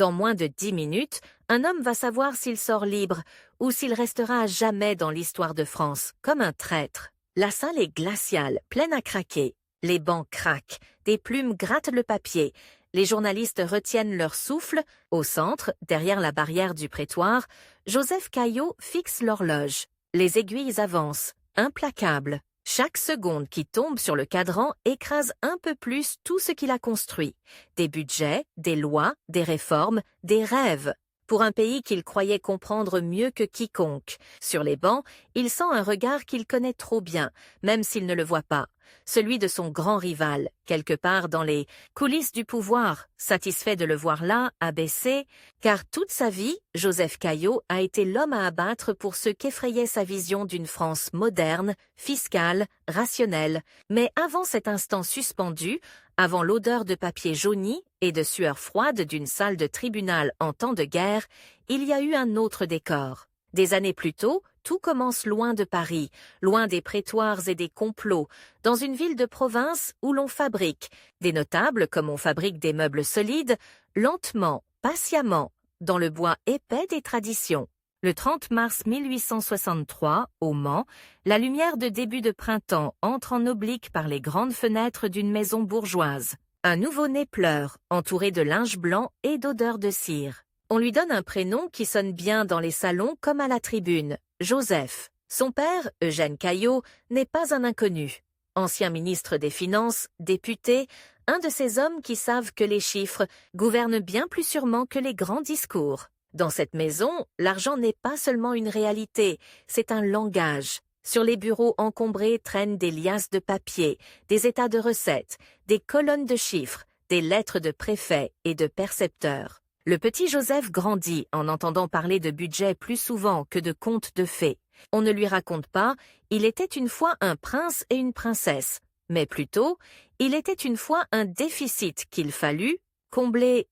Dans moins de 10 minutes, un homme va savoir s'il sort libre ou s'il restera à jamais dans l'histoire de France, comme un traître. La salle est glaciale, pleine à craquer. Les bancs craquent, des plumes grattent le papier. Les journalistes retiennent leur souffle. Au centre, derrière la barrière du prétoire, Joseph Caillaux fixe l'horloge. Les aiguilles avancent, implacables. Chaque seconde qui tombe sur le cadran écrase un peu plus tout ce qu'il a construit. Des budgets, des lois, des réformes, des rêves. Pour un pays qu'il croyait comprendre mieux que quiconque. Sur les bancs, il sent un regard qu'il connaît trop bien, même s'il ne le voit pas. Celui de son grand rival, quelque part dans les coulisses du pouvoir, satisfait de le voir là, abaissé, car toute sa vie, Joseph Caillaux a été l'homme à abattre pour ce qu'effrayait sa vision d'une France moderne, fiscale, rationnelle. Mais avant cet instant suspendu, avant l'odeur de papier jauni et de sueur froide d'une salle de tribunal en temps de guerre, il y a eu un autre décor. Des années plus tôt, tout commence loin de Paris, loin des prétoires et des complots, dans une ville de province où l'on fabrique, des notables comme on fabrique des meubles solides, lentement, patiemment, dans le bois épais des traditions. Le 30 mars 1863, au Mans, la lumière de début de printemps entre en oblique par les grandes fenêtres d'une maison bourgeoise. Un nouveau-né pleure, entouré de linge blanc et d'odeur de cire. On lui donne un prénom qui sonne bien dans les salons comme à la tribune, Joseph. Son père, Eugène Caillaux, n'est pas un inconnu. Ancien ministre des Finances, député, un de ces hommes qui savent que les chiffres gouvernent bien plus sûrement que les grands discours. Dans cette maison, l'argent n'est pas seulement une réalité, c'est un langage. Sur les bureaux encombrés traînent des liasses de papier, des états de recettes, des colonnes de chiffres, des lettres de préfets et de percepteurs. Le petit Joseph grandit en entendant parler de budget plus souvent que de contes de fées. On ne lui raconte pas « il était une fois un prince et une princesse », mais plutôt « il était une fois un déficit qu'il fallut combler ».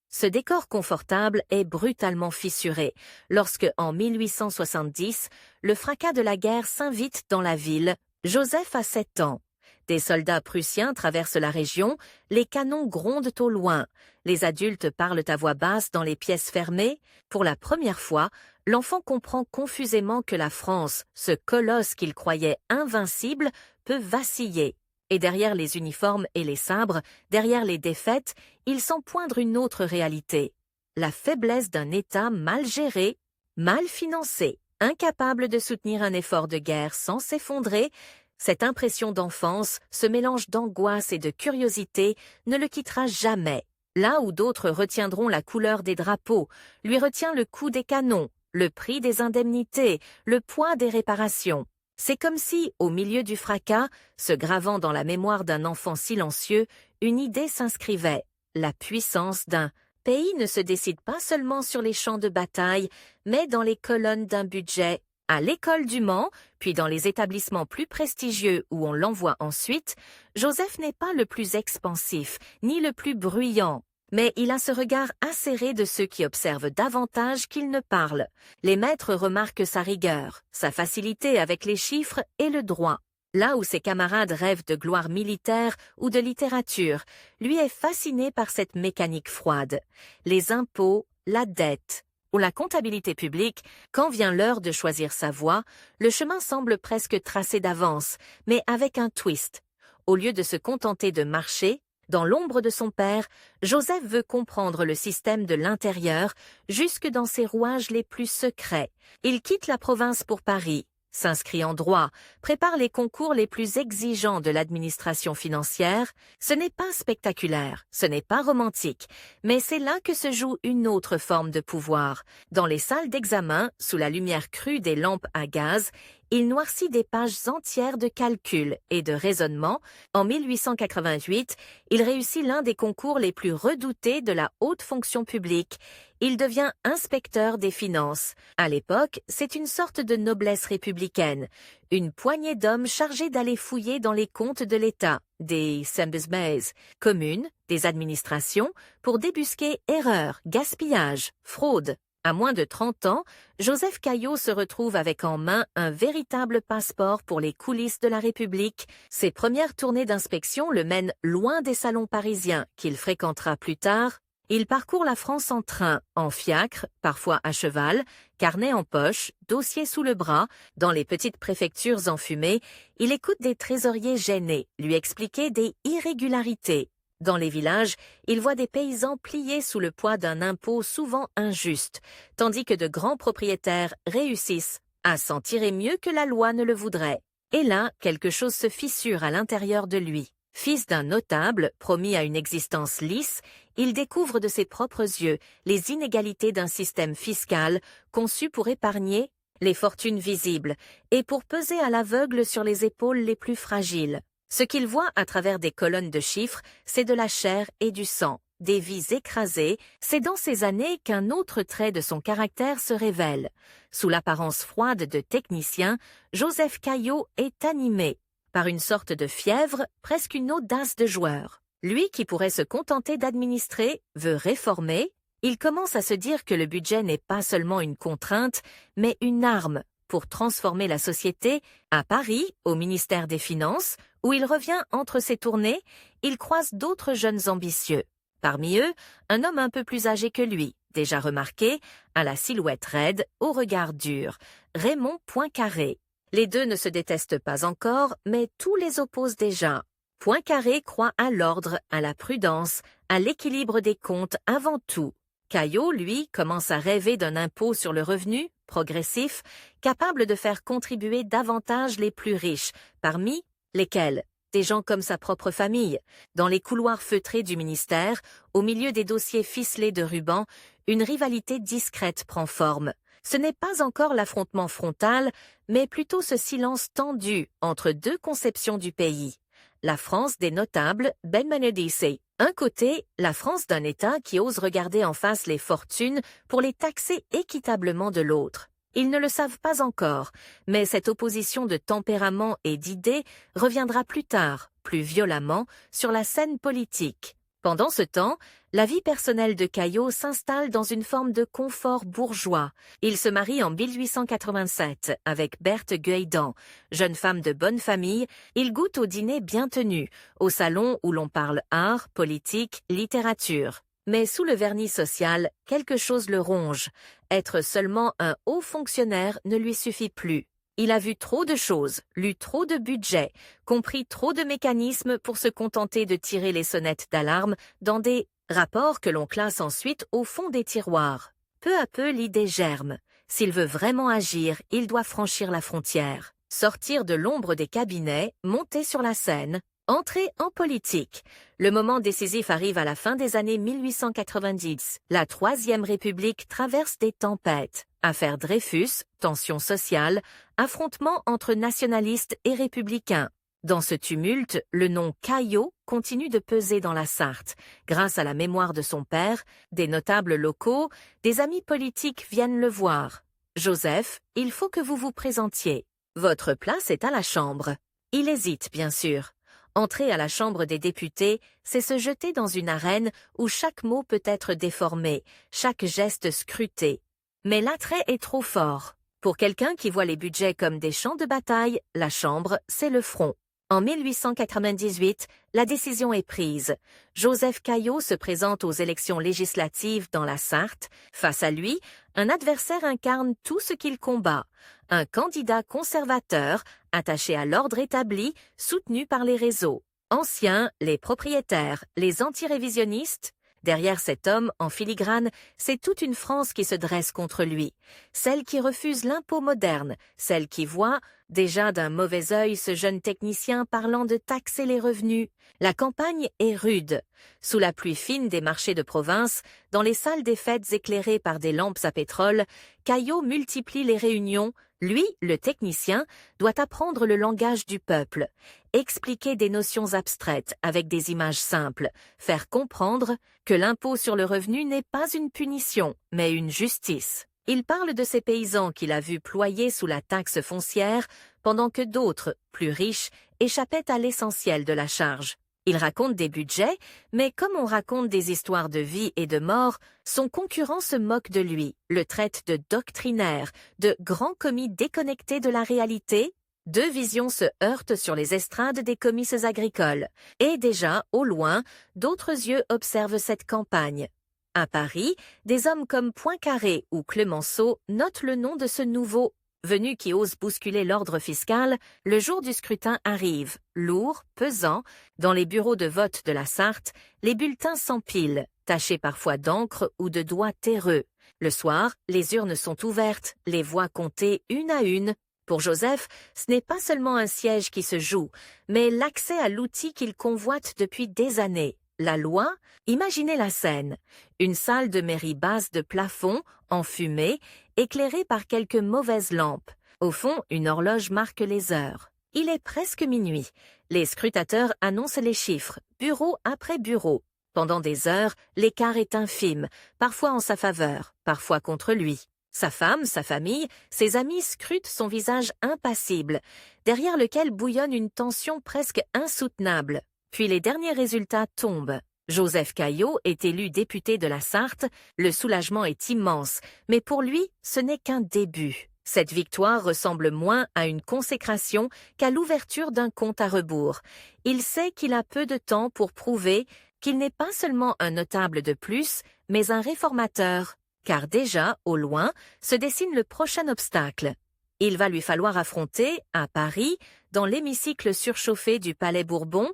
Ce décor confortable est brutalement fissuré lorsque, en 1870, le fracas de la guerre s'invite dans la ville. Joseph a 7 ans. Des soldats prussiens traversent la région, les canons grondent au loin. Les adultes parlent à voix basse dans les pièces fermées. Pour la première fois, l'enfant comprend confusément que la France, ce colosse qu'il croyait invincible, peut vaciller. Et derrière les uniformes et les sabres, derrière les défaites, il sent poindre une autre réalité. La faiblesse d'un État mal géré, mal financé, incapable de soutenir un effort de guerre sans s'effondrer. Cette impression d'enfance, ce mélange d'angoisse et de curiosité ne le quittera jamais. Là où d'autres retiendront la couleur des drapeaux, lui retient le coût des canons, le prix des indemnités, le poids des réparations. C'est comme si, au milieu du fracas, se gravant dans la mémoire d'un enfant silencieux, une idée s'inscrivait. La puissance d'un pays ne se décide pas seulement sur les champs de bataille, mais dans les colonnes d'un budget. À l'école du Mans, puis dans les établissements plus prestigieux où on l'envoie ensuite, Joseph n'est pas le plus expansif, ni le plus bruyant. Mais il a ce regard acéré de ceux qui observent davantage qu'il ne parle. Les maîtres remarquent sa rigueur, sa facilité avec les chiffres et le droit. Là où ses camarades rêvent de gloire militaire ou de littérature, lui est fasciné par cette mécanique froide. Les impôts, la dette ou la comptabilité publique, quand vient l'heure de choisir sa voie, le chemin semble presque tracé d'avance, mais avec un twist. Au lieu de se contenter de marcher, dans l'ombre de son père, Joseph veut comprendre le système de l'intérieur jusque dans ses rouages les plus secrets. Il quitte la province pour Paris, s'inscrit en droit, prépare les concours les plus exigeants de l'administration financière. Ce n'est pas spectaculaire, ce n'est pas romantique, mais c'est là que se joue une autre forme de pouvoir. Dans les salles d'examen, sous la lumière crue des lampes à gaz, il noircit des pages entières de calculs et de raisonnements. En 1888, il réussit l'un des concours les plus redoutés de la haute fonction publique. Il devient inspecteur des finances. À l'époque, c'est une sorte de noblesse républicaine, une poignée d'hommes chargés d'aller fouiller dans les comptes de l'État, des Sembesmaise, communes, des administrations, pour débusquer erreurs, gaspillage, fraude. À moins de 30 ans, Joseph Caillaux se retrouve avec en main un véritable passeport pour les coulisses de la République. Ses premières tournées d'inspection le mènent loin des salons parisiens qu'il fréquentera plus tard. Il parcourt la France en train, en fiacre, parfois à cheval, carnet en poche, dossier sous le bras, dans les petites préfectures enfumées, il écoute des trésoriers gênés lui expliquer des irrégularités. Dans les villages, il voit des paysans pliés sous le poids d'un impôt souvent injuste, tandis que de grands propriétaires réussissent à s'en tirer mieux que la loi ne le voudrait. Et là, quelque chose se fissure à l'intérieur de lui. Fils d'un notable, promis à une existence lisse, il découvre de ses propres yeux les inégalités d'un système fiscal conçu pour épargner les fortunes visibles et pour peser à l'aveugle sur les épaules les plus fragiles. Ce qu'il voit à travers des colonnes de chiffres, c'est de la chair et du sang, des vies écrasées. C'est dans ces années qu'un autre trait de son caractère se révèle. Sous l'apparence froide de technicien, Joseph Caillaux est animé par une sorte de fièvre, presque une audace de joueur. Lui qui pourrait se contenter d'administrer, veut réformer. Il commence à se dire que le budget n'est pas seulement une contrainte, mais une arme pour transformer la société. À Paris, au ministère des Finances, où il revient entre ses tournées, il croise d'autres jeunes ambitieux. Parmi eux, un homme un peu plus âgé que lui, déjà remarqué, à la silhouette raide, au regard dur, Raymond Poincaré. Les deux ne se détestent pas encore, mais tout les oppose déjà. Poincaré croit à l'ordre, à la prudence, à l'équilibre des comptes avant tout. Caillaux, lui, commence à rêver d'un impôt sur le revenu, progressif, capable de faire contribuer davantage les plus riches, parmi lesquels des gens comme sa propre famille. Dans les couloirs feutrés du ministère, au milieu des dossiers ficelés de rubans, une rivalité discrète prend forme. Ce n'est pas encore l'affrontement frontal, mais plutôt ce silence tendu entre deux conceptions du pays. La France des notables, Ben Menedissé. Un côté, la France d'un État qui ose regarder en face les fortunes pour les taxer équitablement de l'autre. Ils ne le savent pas encore, mais cette opposition de tempérament et d'idées reviendra plus tard, plus violemment, sur la scène politique. Pendant ce temps, la vie personnelle de Caillaux s'installe dans une forme de confort bourgeois. Il se marie en 1887 avec Berthe Gueïdan, jeune femme de bonne famille. Il goûte au dîner bien tenu, au salon où l'on parle art, politique, littérature. Mais sous le vernis social, quelque chose le ronge. Être seulement un haut fonctionnaire ne lui suffit plus. Il a vu trop de choses, lu trop de budgets, compris trop de mécanismes pour se contenter de tirer les sonnettes d'alarme dans des rapports que l'on classe ensuite au fond des tiroirs. Peu à peu, l'idée germe. S'il veut vraiment agir, il doit franchir la frontière, sortir de l'ombre des cabinets, monter sur la scène, entrer en politique. Le moment décisif arrive à la fin des années 1890. La Troisième République traverse des tempêtes. Affaire Dreyfus, tensions sociales, affrontements entre nationalistes et républicains. Dans ce tumulte, le nom Caillaux continue de peser dans la Sarthe. Grâce à la mémoire de son père, des notables locaux, des amis politiques viennent le voir. « Joseph, il faut que vous vous présentiez. Votre place est à la Chambre. » Il hésite, bien sûr. Entrer à la Chambre des députés, c'est se jeter dans une arène où chaque mot peut être déformé, chaque geste scruté. Mais l'attrait est trop fort. Pour quelqu'un qui voit les budgets comme des champs de bataille, la Chambre, c'est le front. En 1898, la décision est prise. Joseph Caillaux se présente aux élections législatives dans la Sarthe. Face à lui, un adversaire incarne tout ce qu'il combat. Un candidat conservateur, attaché à l'ordre établi, soutenu par les réseaux. Anciens, les propriétaires, les antirévisionnistes. Derrière cet homme, en filigrane, c'est toute une France qui se dresse contre lui. Celle qui refuse l'impôt moderne, celle qui voit, déjà d'un mauvais œil, ce jeune technicien parlant de taxer les revenus. La campagne est rude. Sous la pluie fine des marchés de province, dans les salles des fêtes éclairées par des lampes à pétrole, Caillaux multiplie les réunions. Lui, le technicien, doit apprendre le langage du peuple, expliquer des notions abstraites avec des images simples, faire comprendre que l'impôt sur le revenu n'est pas une punition, mais une justice. Il parle de ces paysans qu'il a vus ployer sous la taxe foncière, pendant que d'autres, plus riches, échappaient à l'essentiel de la charge. Il raconte des budgets, mais comme on raconte des histoires de vie et de mort, son concurrent se moque de lui, le traite de doctrinaire, de grand commis déconnecté de la réalité. Deux visions se heurtent sur les estrades des comices agricoles. Et déjà, au loin, d'autres yeux observent cette campagne. À Paris, des hommes comme Poincaré ou Clemenceau notent le nom de ce nouveau venu qui ose bousculer l'ordre fiscal. Le jour du scrutin arrive, lourd, pesant. Dans les bureaux de vote de la Sarthe, les bulletins s'empilent, tachés parfois d'encre ou de doigts terreux. Le soir, les urnes sont ouvertes, les voix comptées une à une. Pour Joseph, ce n'est pas seulement un siège qui se joue, mais l'accès à l'outil qu'il convoite depuis des années. La loi, imaginez la scène. Une salle de mairie basse de plafond, enfumée, éclairée par quelques mauvaises lampes. Au fond, une horloge marque les heures. Il est presque minuit. Les scrutateurs annoncent les chiffres, bureau après bureau. Pendant des heures, l'écart est infime, parfois en sa faveur, parfois contre lui. Sa femme, sa famille, ses amis scrutent son visage impassible, derrière lequel bouillonne une tension presque insoutenable. Puis les derniers résultats tombent. Joseph Caillaux est élu député de la Sarthe, le soulagement est immense, mais pour lui, ce n'est qu'un début. Cette victoire ressemble moins à une consécration qu'à l'ouverture d'un compte à rebours. Il sait qu'il a peu de temps pour prouver qu'il n'est pas seulement un notable de plus, mais un réformateur, car déjà, au loin, se dessine le prochain obstacle. Il va lui falloir affronter, à Paris, dans l'hémicycle surchauffé du Palais Bourbon,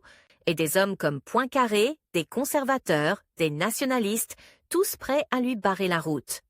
et des hommes comme Poincaré, des conservateurs, des nationalistes, tous prêts à lui barrer la route.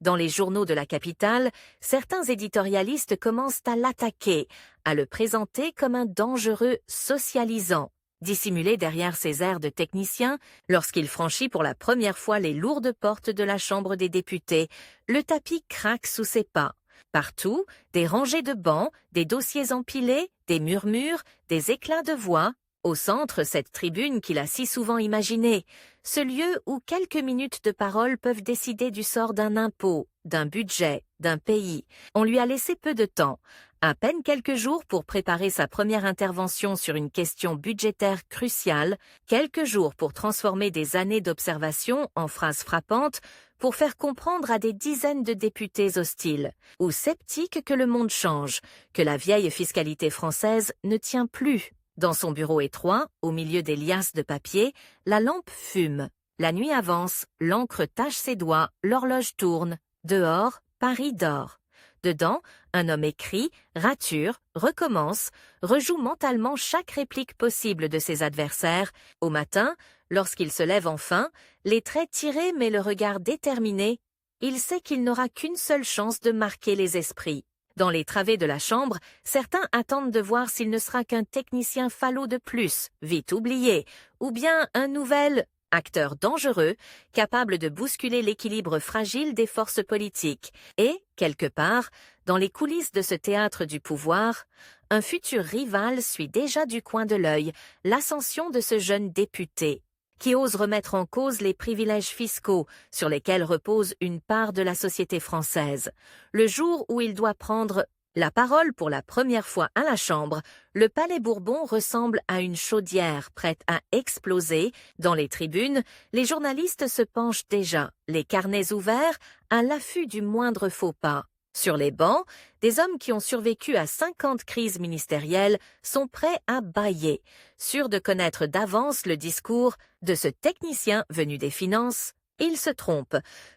Dans les journaux de la capitale, certains éditorialistes commencent à l'attaquer, à le présenter comme un dangereux socialisant. Dissimulé derrière ses airs de technicien, lorsqu'il franchit pour la première fois les lourdes portes de la Chambre des députés, le tapis craque sous ses pas. Partout, des rangées de bancs, des dossiers empilés, des murmures, des éclats de voix. Au centre, cette tribune qu'il a si souvent imaginée, ce lieu où quelques minutes de parole peuvent décider du sort d'un impôt, d'un budget, d'un pays. On lui a laissé peu de temps, à peine quelques jours pour préparer sa première intervention sur une question budgétaire cruciale, quelques jours pour transformer des années d'observation en phrases frappantes, pour faire comprendre à des dizaines de députés hostiles ou sceptiques que le monde change, que la vieille fiscalité française ne tient plus. Dans son bureau étroit, au milieu des liasses de papier, la lampe fume. La nuit avance, l'encre tache ses doigts, l'horloge tourne. Dehors, Paris dort. Dedans, un homme écrit, rature, recommence, rejoue mentalement chaque réplique possible de ses adversaires. Au matin, lorsqu'il se lève enfin, les traits tirés mais le regard déterminé, il sait qu'il n'aura qu'une seule chance de marquer les esprits. Dans les travées de la Chambre, certains attendent de voir s'il ne sera qu'un technicien falot de plus, vite oublié, ou bien un nouvel acteur dangereux, capable de bousculer l'équilibre fragile des forces politiques. Et, quelque part, dans les coulisses de ce théâtre du pouvoir, un futur rival suit déjà du coin de l'œil l'ascension de ce jeune député, qui ose remettre en cause les privilèges fiscaux sur lesquels repose une part de la société française. Le jour où il doit prendre la parole pour la première fois à la Chambre, le Palais Bourbon ressemble à une chaudière prête à exploser. Dans les tribunes, les journalistes se penchent déjà, les carnets ouverts, à l'affût du moindre faux pas. Sur les bancs, des hommes qui ont survécu à 50 crises ministérielles sont prêts à bâiller, sûrs de connaître d'avance le discours de ce technicien venu des finances. Il se trompe.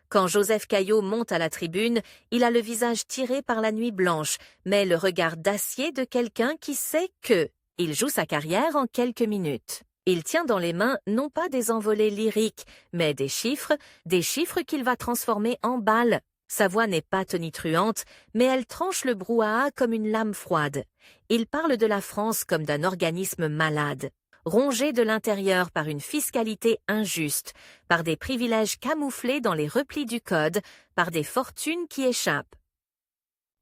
Quand Joseph Caillaux monte à la tribune, il a le visage tiré par la nuit blanche, mais le regard d'acier de quelqu'un qui sait que il joue sa carrière en quelques minutes. Il tient dans les mains non pas des envolées lyriques, mais des chiffres qu'il va transformer en balles. Sa voix n'est pas tonitruante, mais elle tranche le brouhaha comme une lame froide. Il parle de la France comme d'un organisme malade, rongé de l'intérieur par une fiscalité injuste, par des privilèges camouflés dans les replis du code, par des fortunes qui échappent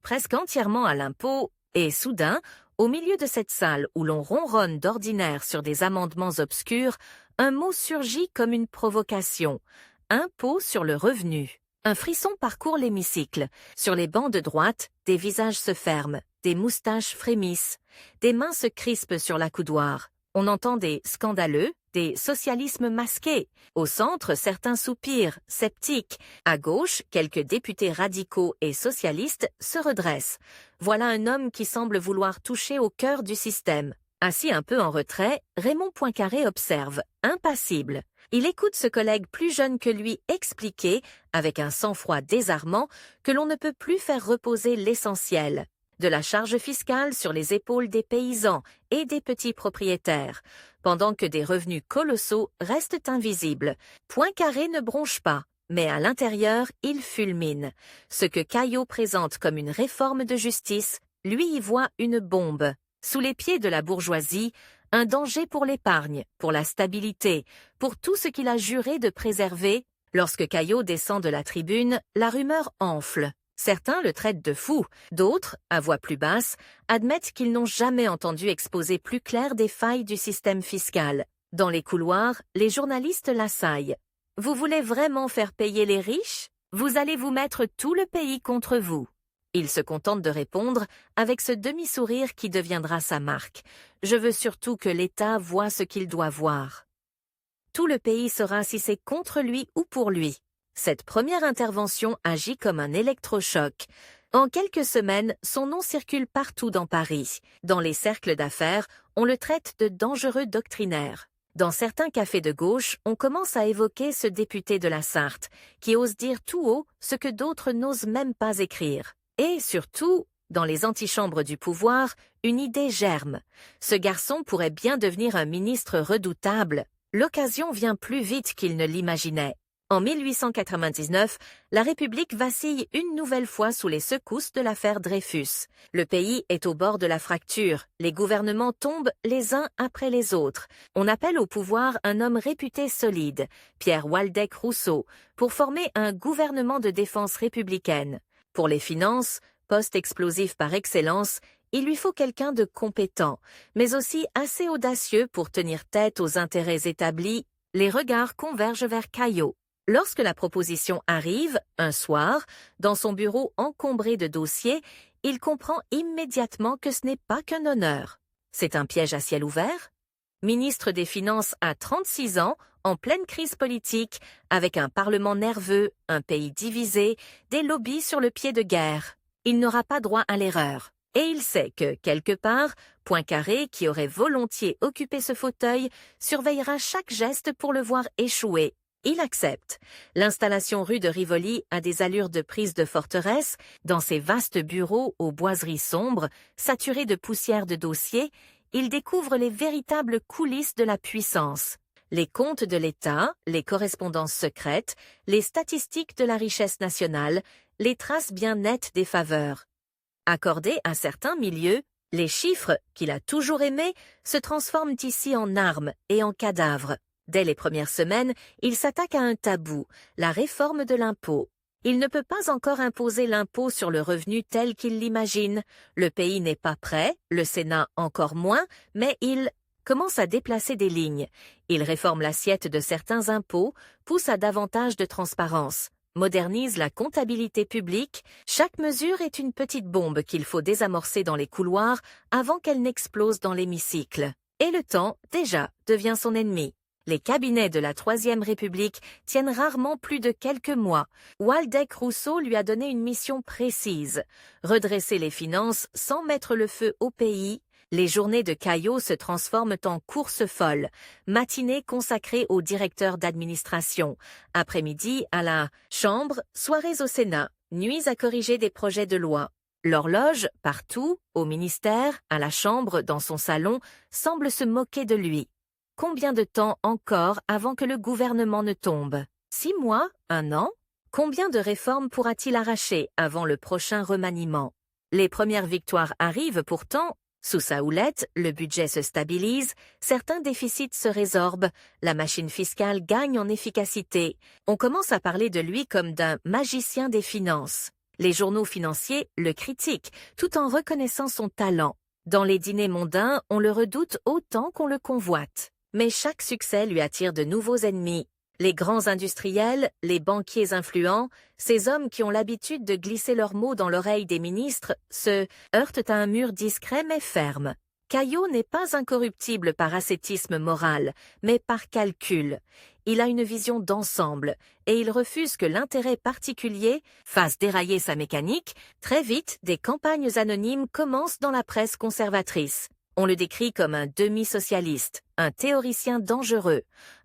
presque entièrement à l'impôt, et soudain, au milieu de cette salle où l'on ronronne d'ordinaire sur des amendements obscurs, un mot surgit comme une provocation. Impôt sur le revenu. Un frisson parcourt l'hémicycle. Sur les bancs de droite, des visages se ferment, des moustaches frémissent, des mains se crispent sur l'accoudoir. On entend des scandaleux, des socialismes masqués. Au centre, certains soupirent, sceptiques. À gauche, quelques députés radicaux et socialistes se redressent. Voilà un homme qui semble vouloir toucher au cœur du système. Assis un peu en retrait, Raymond Poincaré observe, impassible. Il écoute ce collègue plus jeune que lui expliquer, avec un sang-froid désarmant, que l'on ne peut plus faire reposer l'essentiel. De la charge fiscale sur les épaules des paysans et des petits propriétaires, pendant que des revenus colossaux restent invisibles. Poincaré ne bronche pas, mais à l'intérieur, il fulmine. Ce que Caillaux présente comme une réforme de justice, lui y voit une bombe. Sous les pieds de la bourgeoisie, un danger pour l'épargne, pour la stabilité, pour tout ce qu'il a juré de préserver. Lorsque Caillaux descend de la tribune, la rumeur enfle. Certains le traitent de fou, d'autres, à voix plus basse, admettent qu'ils n'ont jamais entendu exposer plus clair des failles du système fiscal. Dans les couloirs, les journalistes l'assaillent. « Vous voulez vraiment faire payer les riches? Vous allez vous mettre tout le pays contre vous. » Il se contente de répondre avec ce demi-sourire qui deviendra sa marque. « Je veux surtout que l'État voie ce qu'il doit voir. » Tout le pays saura si c'est contre lui ou pour lui. Cette première intervention agit comme un électrochoc. En quelques semaines, son nom circule partout dans Paris. Dans les cercles d'affaires, on le traite de dangereux doctrinaire. Dans certains cafés de gauche, on commence à évoquer ce député de la Sarthe, qui ose dire tout haut ce que d'autres n'osent même pas écrire. Et surtout, dans les antichambres du pouvoir, une idée germe. Ce garçon pourrait bien devenir un ministre redoutable. L'occasion vient plus vite qu'il ne l'imaginait. En 1899, la République vacille une nouvelle fois sous les secousses de l'affaire Dreyfus. Le pays est au bord de la fracture, les gouvernements tombent les uns après les autres. On appelle au pouvoir un homme réputé solide, Pierre Waldeck Rousseau, pour former un gouvernement de défense républicaine. Pour les finances, poste explosif par excellence, il lui faut quelqu'un de compétent, mais aussi assez audacieux pour tenir tête aux intérêts établis. Les regards convergent vers Caillaux. Lorsque la proposition arrive, un soir, dans son bureau encombré de dossiers, il comprend immédiatement que ce n'est pas qu'un honneur. C'est un piège à ciel ouvert? Ministre des Finances à 36 ans, en pleine crise politique, avec un parlement nerveux, un pays divisé, des lobbies sur le pied de guerre. Il n'aura pas droit à l'erreur. Et il sait que, quelque part, Poincaré, qui aurait volontiers occupé ce fauteuil, surveillera chaque geste pour le voir échouer. Il accepte. L'installation rue de Rivoli a des allures de prise de forteresse. Dans ses vastes bureaux aux boiseries sombres, saturés de poussière de dossiers, il découvre les véritables coulisses de la puissance. Les comptes de l'État, les correspondances secrètes, les statistiques de la richesse nationale, les traces bien nettes des faveurs. Accordés à certains milieux, les chiffres, qu'il a toujours aimés, se transforment ici en armes et en cadavres. Dès les premières semaines, il s'attaque à un tabou, la réforme de l'impôt. Il ne peut pas encore imposer l'impôt sur le revenu tel qu'il l'imagine. Le pays n'est pas prêt, le Sénat encore moins, mais il commence à déplacer des lignes. Il réforme l'assiette de certains impôts, pousse à davantage de transparence, modernise la comptabilité publique. Chaque mesure est une petite bombe qu'il faut désamorcer dans les couloirs avant qu'elle n'explose dans l'hémicycle. Et le temps, déjà, devient son ennemi. Les cabinets de la Troisième République tiennent rarement plus de quelques mois. Waldeck Rousseau lui a donné une mission précise, redresser les finances sans mettre le feu au pays. Les journées de Caillaux se transforment en courses folles, matinées consacrées aux directeurs d'administration, après-midi à la Chambre, soirées au Sénat, nuits à corriger des projets de loi. L'horloge, partout, au ministère, à la Chambre, dans son salon, semble se moquer de lui. Combien de temps encore avant que le gouvernement ne tombe? 6 mois? 1 an? Combien de réformes pourra-t-il arracher avant le prochain remaniement? Les premières victoires arrivent pourtant. Sous sa houlette, le budget se stabilise, certains déficits se résorbent, la machine fiscale gagne en efficacité. On commence à parler de lui comme d'un magicien des finances. Les journaux financiers le critiquent, tout en reconnaissant son talent. Dans les dîners mondains, on le redoute autant qu'on le convoite. Mais chaque succès lui attire de nouveaux ennemis. Les grands industriels, les banquiers influents, ces hommes qui ont l'habitude de glisser leurs mots dans l'oreille des ministres, se heurtent à un mur discret mais ferme. Caillaux n'est pas incorruptible par ascétisme moral, mais par calcul. Il a une vision d'ensemble, et il refuse que l'intérêt particulier fasse dérailler sa mécanique. Très vite, des campagnes anonymes commencent dans la presse conservatrice. On le décrit comme un demi-socialiste, un théoricien dangereux,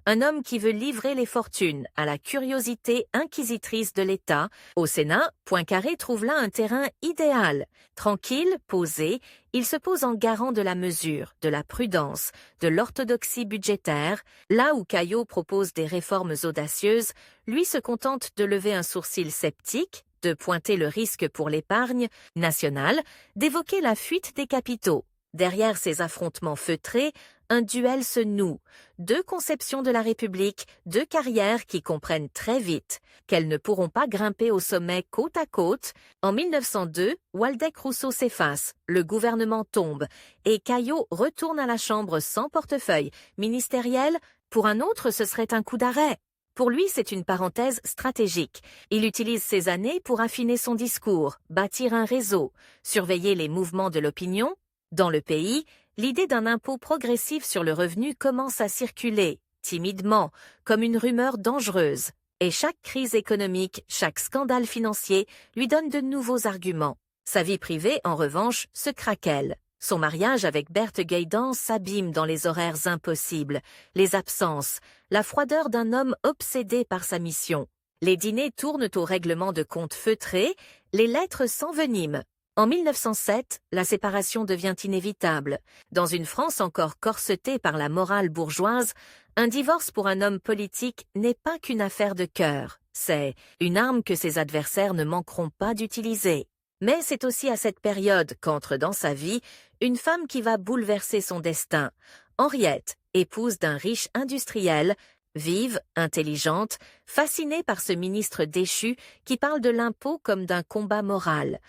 un homme qui veut livrer les fortunes à la curiosité inquisitrice de l'État. Au Sénat, Poincaré trouve là un terrain idéal. Tranquille, posé, il se pose en garant de la mesure, de la prudence, de l'orthodoxie budgétaire. Là où Caillaux propose des réformes audacieuses, lui se contente de lever un sourcil sceptique, de pointer le risque pour l'épargne nationale, d'évoquer la fuite des capitaux. Derrière ces affrontements feutrés, un duel se noue. Deux conceptions de la République, deux carrières qui comprennent très vite qu'elles ne pourront pas grimper au sommet côte à côte. En 1902, Waldeck-Rousseau s'efface, le gouvernement tombe, et Caillaux retourne à la Chambre sans portefeuille ministériel. Pour un autre, ce serait un coup d'arrêt. Pour lui, c'est une parenthèse stratégique. Il utilise ces années pour affiner son discours, bâtir un réseau, surveiller les mouvements de l'opinion. Dans le pays, l'idée d'un impôt progressif sur le revenu commence à circuler, timidement, comme une rumeur dangereuse. Et chaque crise économique, chaque scandale financier lui donne de nouveaux arguments. Sa vie privée, en revanche, se craquelle. Son mariage avec Berthe Gueydan s'abîme dans les horaires impossibles, les absences, la froideur d'un homme obsédé par sa mission. Les dîners tournent au règlement de compte feutré, les lettres s'enveniment. En 1907, la séparation devient inévitable. Dans une France encore corsetée par la morale bourgeoise, un divorce pour un homme politique n'est pas qu'une affaire de cœur. C'est une arme que ses adversaires ne manqueront pas d'utiliser. Mais c'est aussi à cette période qu'entre dans sa vie une femme qui va bouleverser son destin. Henriette, épouse d'un riche industriel, vive, intelligente, fascinée par ce ministre déchu qui parle de l'impôt comme d'un combat moral.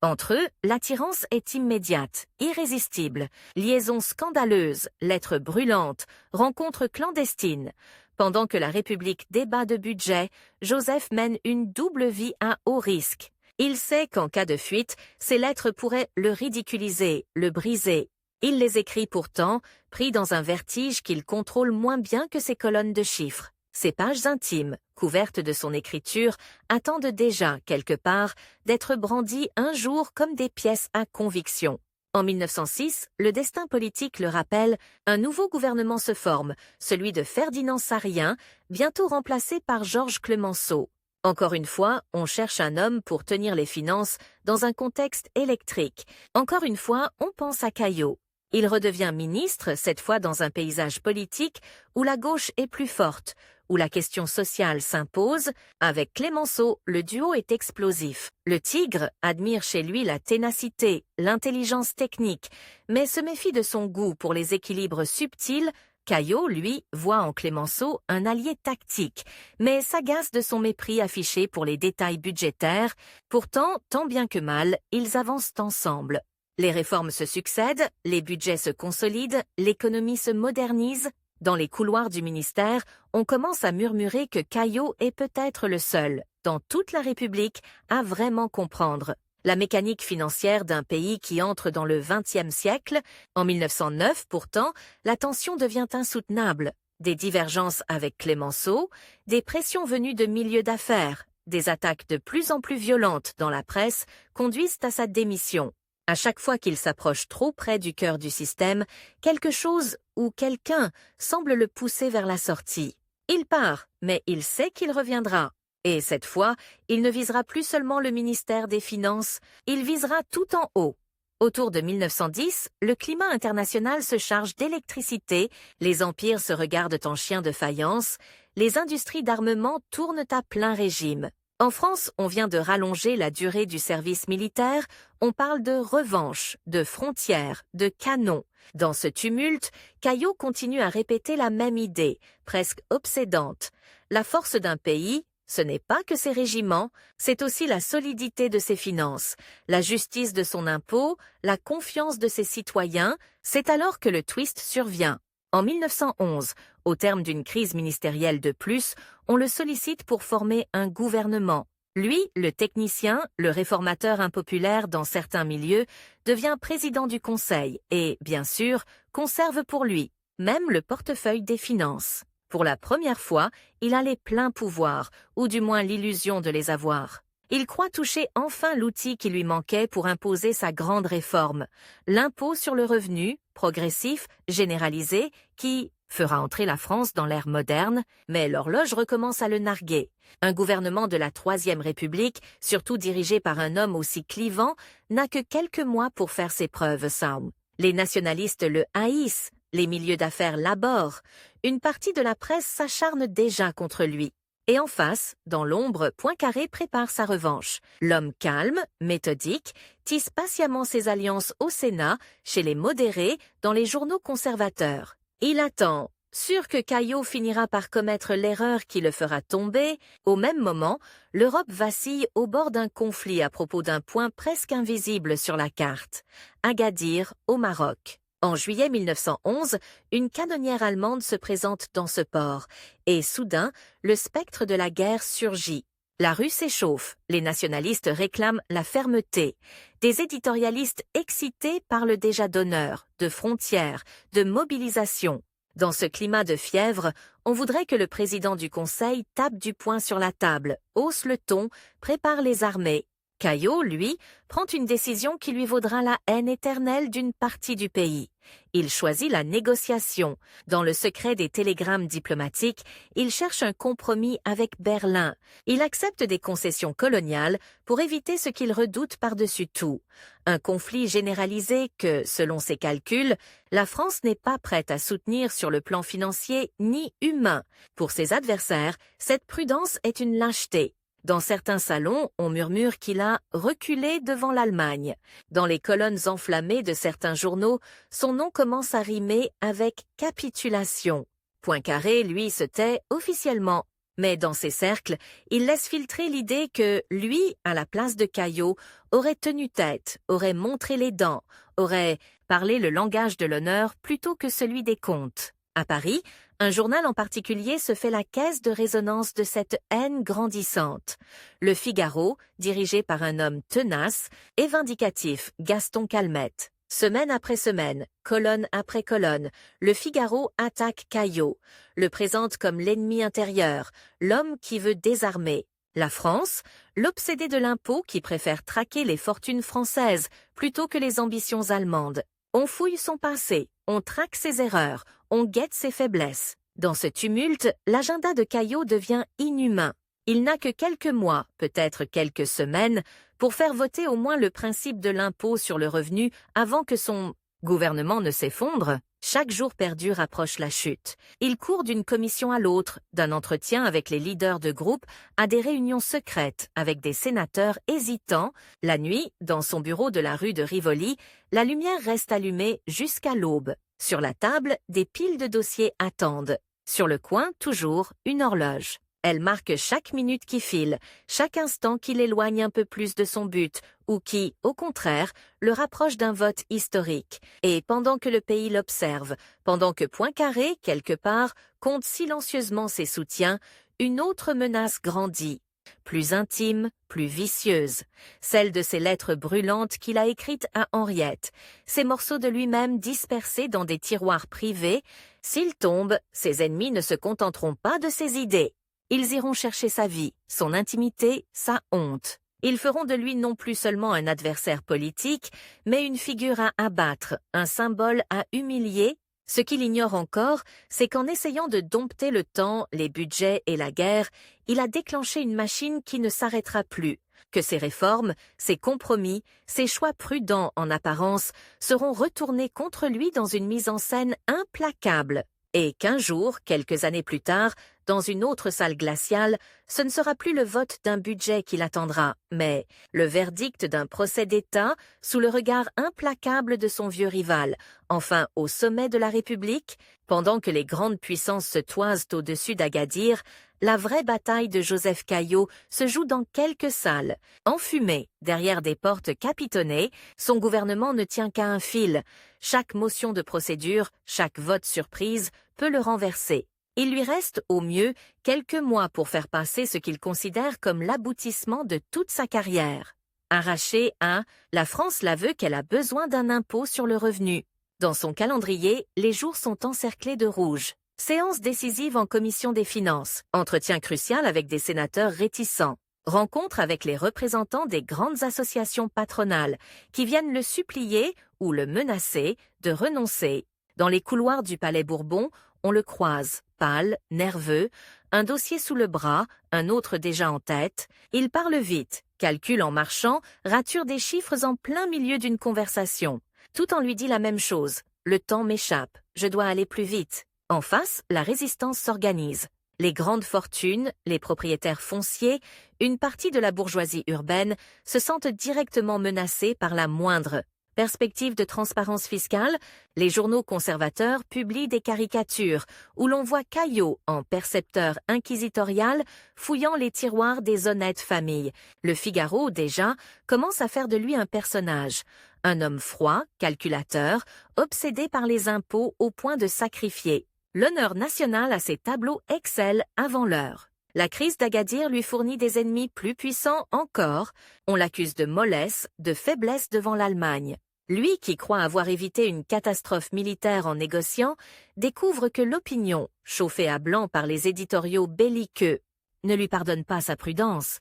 Entre eux, l'attirance est immédiate, irrésistible, liaison scandaleuse, lettres brûlantes, rencontres clandestines. Pendant que la République débat de budget, Joseph mène une double vie à haut risque. Il sait qu'en cas de fuite, ces lettres pourraient le ridiculiser, le briser. Il les écrit pourtant, pris dans un vertige qu'il contrôle moins bien que ses colonnes de chiffres. Ses pages intimes, couvertes de son écriture, attendent déjà, quelque part, d'être brandies un jour comme des pièces à conviction. En 1906, le destin politique le rappelle, un nouveau gouvernement se forme, celui de Ferdinand Sarrien, bientôt remplacé par Georges Clemenceau. Encore une fois, on cherche un homme pour tenir les finances dans un contexte électrique. Encore une fois, on pense à Caillaux. Il redevient ministre, cette fois dans un paysage politique où la gauche est plus forte, où la question sociale s'impose. Avec Clemenceau, le duo est explosif. Le tigre admire chez lui la ténacité, l'intelligence technique, mais se méfie de son goût pour les équilibres subtils. Caillaux, lui, voit en Clemenceau un allié tactique, mais s'agace de son mépris affiché pour les détails budgétaires. Pourtant, tant bien que mal, ils avancent ensemble. Les réformes se succèdent, les budgets se consolident, l'économie se modernise. Dans les couloirs du ministère, on commence à murmurer que Caillaux est peut-être le seul, dans toute la République, à vraiment comprendre la mécanique financière d'un pays qui entre dans le XXe siècle. En 1909, pourtant, la tension devient insoutenable. Des divergences avec Clemenceau, des pressions venues de milieux d'affaires, des attaques de plus en plus violentes dans la presse conduisent à sa démission. À chaque fois qu'il s'approche trop près du cœur du système, quelque chose ou quelqu'un semble le pousser vers la sortie. Il part, mais il sait qu'il reviendra. Et cette fois, il ne visera plus seulement le ministère des Finances, il visera tout en haut. Autour de 1910, le climat international se charge d'électricité, les empires se regardent en chiens de faïence, les industries d'armement tournent à plein régime. En France, on vient de rallonger la durée du service militaire, on parle de revanche, de frontières, de canons. Dans ce tumulte, Caillaux continue à répéter la même idée, presque obsédante. La force d'un pays, ce n'est pas que ses régiments, c'est aussi la solidité de ses finances, la justice de son impôt, la confiance de ses citoyens. C'est alors que le twist survient. En 1911, au terme d'une crise ministérielle de plus, on le sollicite pour former un gouvernement. Lui, le technicien, le réformateur impopulaire dans certains milieux, devient président du Conseil et, bien sûr, conserve pour lui même le portefeuille des finances. Pour la première fois, il a les pleins pouvoirs, ou du moins l'illusion de les avoir. Il croit toucher enfin l'outil qui lui manquait pour imposer sa grande réforme, l'impôt sur le revenu, progressif, généralisé, qui fera entrer la France dans l'ère moderne, mais l'horloge recommence à le narguer. Un gouvernement de la Troisième République, surtout dirigé par un homme aussi clivant, n'a que quelques mois pour faire ses preuves, Saum. Les nationalistes le haïssent, les milieux d'affaires l'abhorrent. Une partie de la presse s'acharne déjà contre lui. Et en face, dans l'ombre, Poincaré prépare sa revanche. L'homme calme, méthodique, tisse patiemment ses alliances au Sénat, chez les modérés, dans les journaux conservateurs. Il attend, sûr que Caillaux finira par commettre l'erreur qui le fera tomber. Au même moment, l'Europe vacille au bord d'un conflit à propos d'un point presque invisible sur la carte. Agadir, au Maroc. En juillet 1911, une canonnière allemande se présente dans ce port, et soudain, le spectre de la guerre surgit. La rue s'échauffe, les nationalistes réclament la fermeté. Des éditorialistes excités parlent déjà d'honneur, de frontières, de mobilisation. Dans ce climat de fièvre, on voudrait que le président du Conseil tape du poing sur la table, hausse le ton, prépare les armées. Caillaux, lui, prend une décision qui lui vaudra la haine éternelle d'une partie du pays. Il choisit la négociation. Dans le secret des télégrammes diplomatiques, il cherche un compromis avec Berlin. Il accepte des concessions coloniales pour éviter ce qu'il redoute par-dessus tout. Un conflit généralisé que, selon ses calculs, la France n'est pas prête à soutenir sur le plan financier ni humain. Pour ses adversaires, cette prudence est une lâcheté. Dans certains salons, on murmure qu'il a reculé devant l'Allemagne. Dans les colonnes enflammées de certains journaux, son nom commence à rimer avec capitulation. Poincaré, lui, se tait officiellement. Mais dans ses cercles, il laisse filtrer l'idée que lui, à la place de Caillaux, aurait tenu tête, aurait montré les dents, aurait parlé le langage de l'honneur plutôt que celui des comptes. À Paris, un journal en particulier se fait la caisse de résonance de cette haine grandissante. Le Figaro, dirigé par un homme tenace et vindicatif, Gaston Calmette. Semaine après semaine, colonne après colonne, le Figaro attaque Caillaux, le présente comme l'ennemi intérieur, l'homme qui veut désarmer. La France, l'obsédé de l'impôt qui préfère traquer les fortunes françaises plutôt que les ambitions allemandes. On fouille son passé, on traque ses erreurs, on guette ses faiblesses. Dans ce tumulte, l'agenda de Caillaux devient inhumain. Il n'a que quelques mois, peut-être quelques semaines, pour faire voter au moins le principe de l'impôt sur le revenu avant que son gouvernement ne s'effondre. Chaque jour perdu rapproche la chute. Il court d'une commission à l'autre, d'un entretien avec les leaders de groupe à des réunions secrètes avec des sénateurs hésitants. La nuit, dans son bureau de la rue de Rivoli, la lumière reste allumée jusqu'à l'aube. Sur la table, des piles de dossiers attendent. Sur le coin, toujours, une horloge. Elle marque chaque minute qui file, chaque instant qui l'éloigne un peu plus de son but, ou qui, au contraire, le rapproche d'un vote historique. Et pendant que le pays l'observe, pendant que Poincaré, quelque part, compte silencieusement ses soutiens, une autre menace grandit. Plus intime, plus vicieuse, celle de ces lettres brûlantes qu'il a écrites à Henriette, ces morceaux de lui-même dispersés dans des tiroirs privés. S'il tombe, ses ennemis ne se contenteront pas de ses idées. Ils iront chercher sa vie, son intimité, sa honte. Ils feront de lui non plus seulement un adversaire politique, mais une figure à abattre, un symbole à humilier. Ce qu'il ignore encore, c'est qu'en essayant de dompter le temps, les budgets et la guerre, il a déclenché une machine qui ne s'arrêtera plus, que ses réformes, ses compromis, ses choix prudents en apparence seront retournés contre lui dans une mise en scène implacable. Et qu'un jour, quelques années plus tard, dans une autre salle glaciale, ce ne sera plus le vote d'un budget qui l'attendra, mais le verdict d'un procès d'État sous le regard implacable de son vieux rival. Enfin, au sommet de la République, pendant que les grandes puissances se toisent au-dessus d'Agadir, la vraie bataille de Joseph Caillaux se joue dans quelques salles. Enfumé, derrière des portes capitonnées, son gouvernement ne tient qu'à un fil. Chaque motion de procédure, chaque vote surprise peut le renverser. Il lui reste, au mieux, quelques mois pour faire passer ce qu'il considère comme l'aboutissement de toute sa carrière. Arraché à « La France l'aveu qu'elle a besoin d'un impôt sur le revenu ». Dans son calendrier, les jours sont encerclés de rouge. Séance décisive en commission des finances. Entretien crucial avec des sénateurs réticents. Rencontre avec les représentants des grandes associations patronales qui viennent le supplier ou le menacer de renoncer. Dans les couloirs du Palais Bourbon, on le croise, pâle, nerveux, un dossier sous le bras, un autre déjà en tête. Il parle vite, calcule en marchant, rature des chiffres en plein milieu d'une conversation. Tout en lui dit la même chose. Le temps m'échappe, je dois aller plus vite. En face, la résistance s'organise. Les grandes fortunes, les propriétaires fonciers, une partie de la bourgeoisie urbaine se sentent directement menacés par la moindre perspective de transparence fiscale. Les journaux conservateurs publient des caricatures où l'on voit Caillaux en percepteur inquisitorial fouillant les tiroirs des honnêtes familles. Le Figaro, déjà, commence à faire de lui un personnage. Un homme froid, calculateur, obsédé par les impôts au point de sacrifier l'honneur national à ses tableaux Excel avant l'heure. La crise d'Agadir lui fournit des ennemis plus puissants encore. On l'accuse de mollesse, de faiblesse devant l'Allemagne. Lui, qui croit avoir évité une catastrophe militaire en négociant, découvre que l'opinion, chauffée à blanc par les éditoriaux belliqueux, ne lui pardonne pas sa prudence.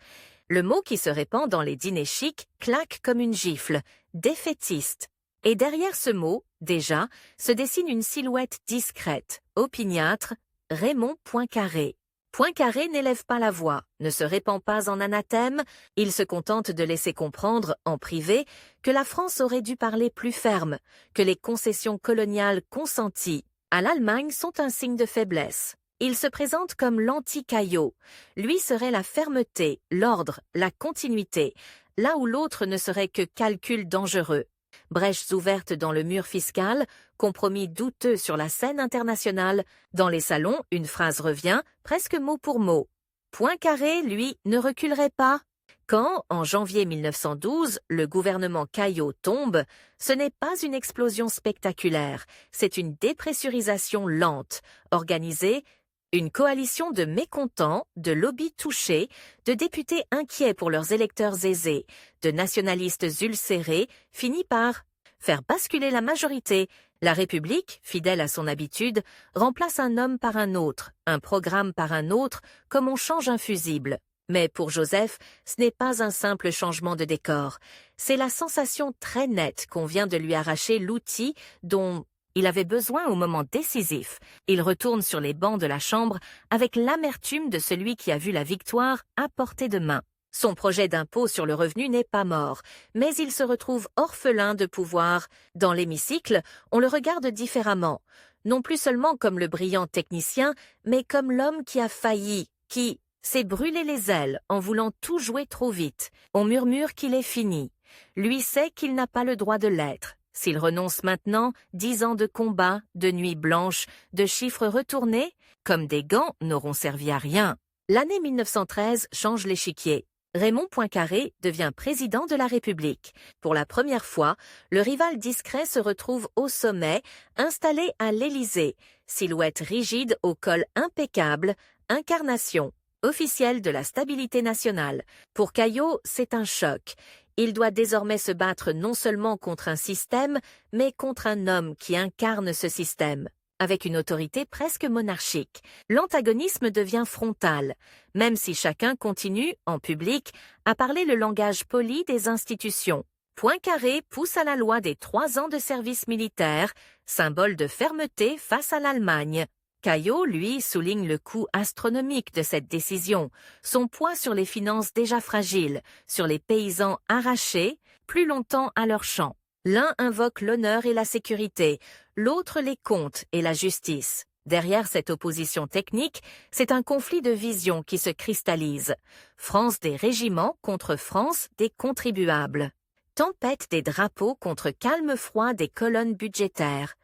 Le mot qui se répand dans les dîners chics claque comme une gifle, défaitiste. Et derrière ce mot, déjà, se dessine une silhouette discrète, opiniâtre, Raymond Poincaré. Poincaré n'élève pas la voix, ne se répand pas en anathème, il se contente de laisser comprendre, en privé, que la France aurait dû parler plus ferme, que les concessions coloniales consenties à l'Allemagne sont un signe de faiblesse. Il se présente comme l'anti-Caillaux. Lui serait la fermeté, l'ordre, la continuité, là où l'autre ne serait que calcul dangereux. Brèches ouvertes dans le mur fiscal, compromis douteux sur la scène internationale. Dans les salons, une phrase revient, presque mot pour mot. Poincaré, lui, ne reculerait pas. Quand, en janvier 1912, le gouvernement Caillaux tombe, ce n'est pas une explosion spectaculaire, c'est une dépressurisation lente, organisée, une coalition de mécontents, de lobbies touchés, de députés inquiets pour leurs électeurs aisés, de nationalistes ulcérés, finit par faire basculer la majorité. La République, fidèle à son habitude, remplace un homme par un autre, un programme par un autre, comme on change un fusible. Mais pour Joseph, ce n'est pas un simple changement de décor. C'est la sensation très nette qu'on vient de lui arracher l'outil dont il avait besoin au moment décisif. Il retourne sur les bancs de la Chambre avec l'amertume de celui qui a vu la victoire à portée de main. Son projet d'impôt sur le revenu n'est pas mort, mais il se retrouve orphelin de pouvoir. Dans l'hémicycle, on le regarde différemment, non plus seulement comme le brillant technicien, mais comme l'homme qui a failli, qui s'est brûlé les ailes en voulant tout jouer trop vite. On murmure qu'il est fini. Lui sait qu'il n'a pas le droit de l'être. S'il renonce maintenant, 10 ans de combat, de nuits blanches, de chiffres retournés, comme des gants, n'auront servi à rien. L'année 1913 change l'échiquier. Raymond Poincaré devient président de la République. Pour la première fois, le rival discret se retrouve au sommet, installé à l'Élysée. Silhouette rigide au col impeccable, incarnation officielle de la stabilité nationale. Pour Caillaux, c'est un choc. Il doit désormais se battre non seulement contre un système, mais contre un homme qui incarne ce système. Avec une autorité presque monarchique, l'antagonisme devient frontal, même si chacun continue, en public, à parler le langage poli des institutions. Poincaré pousse à la loi des 3 ans de service militaire, symbole de fermeté face à l'Allemagne. Caillaux, lui, souligne le coût astronomique de cette décision, son poids sur les finances déjà fragiles, sur les paysans arrachés, plus longtemps à leurs champs. L'un invoque l'honneur et la sécurité, l'autre les comptes et la justice. Derrière cette opposition technique, c'est un conflit de vision qui se cristallise. France des régiments contre France des contribuables. Tempête des drapeaux contre calme froid des colonnes budgétaires.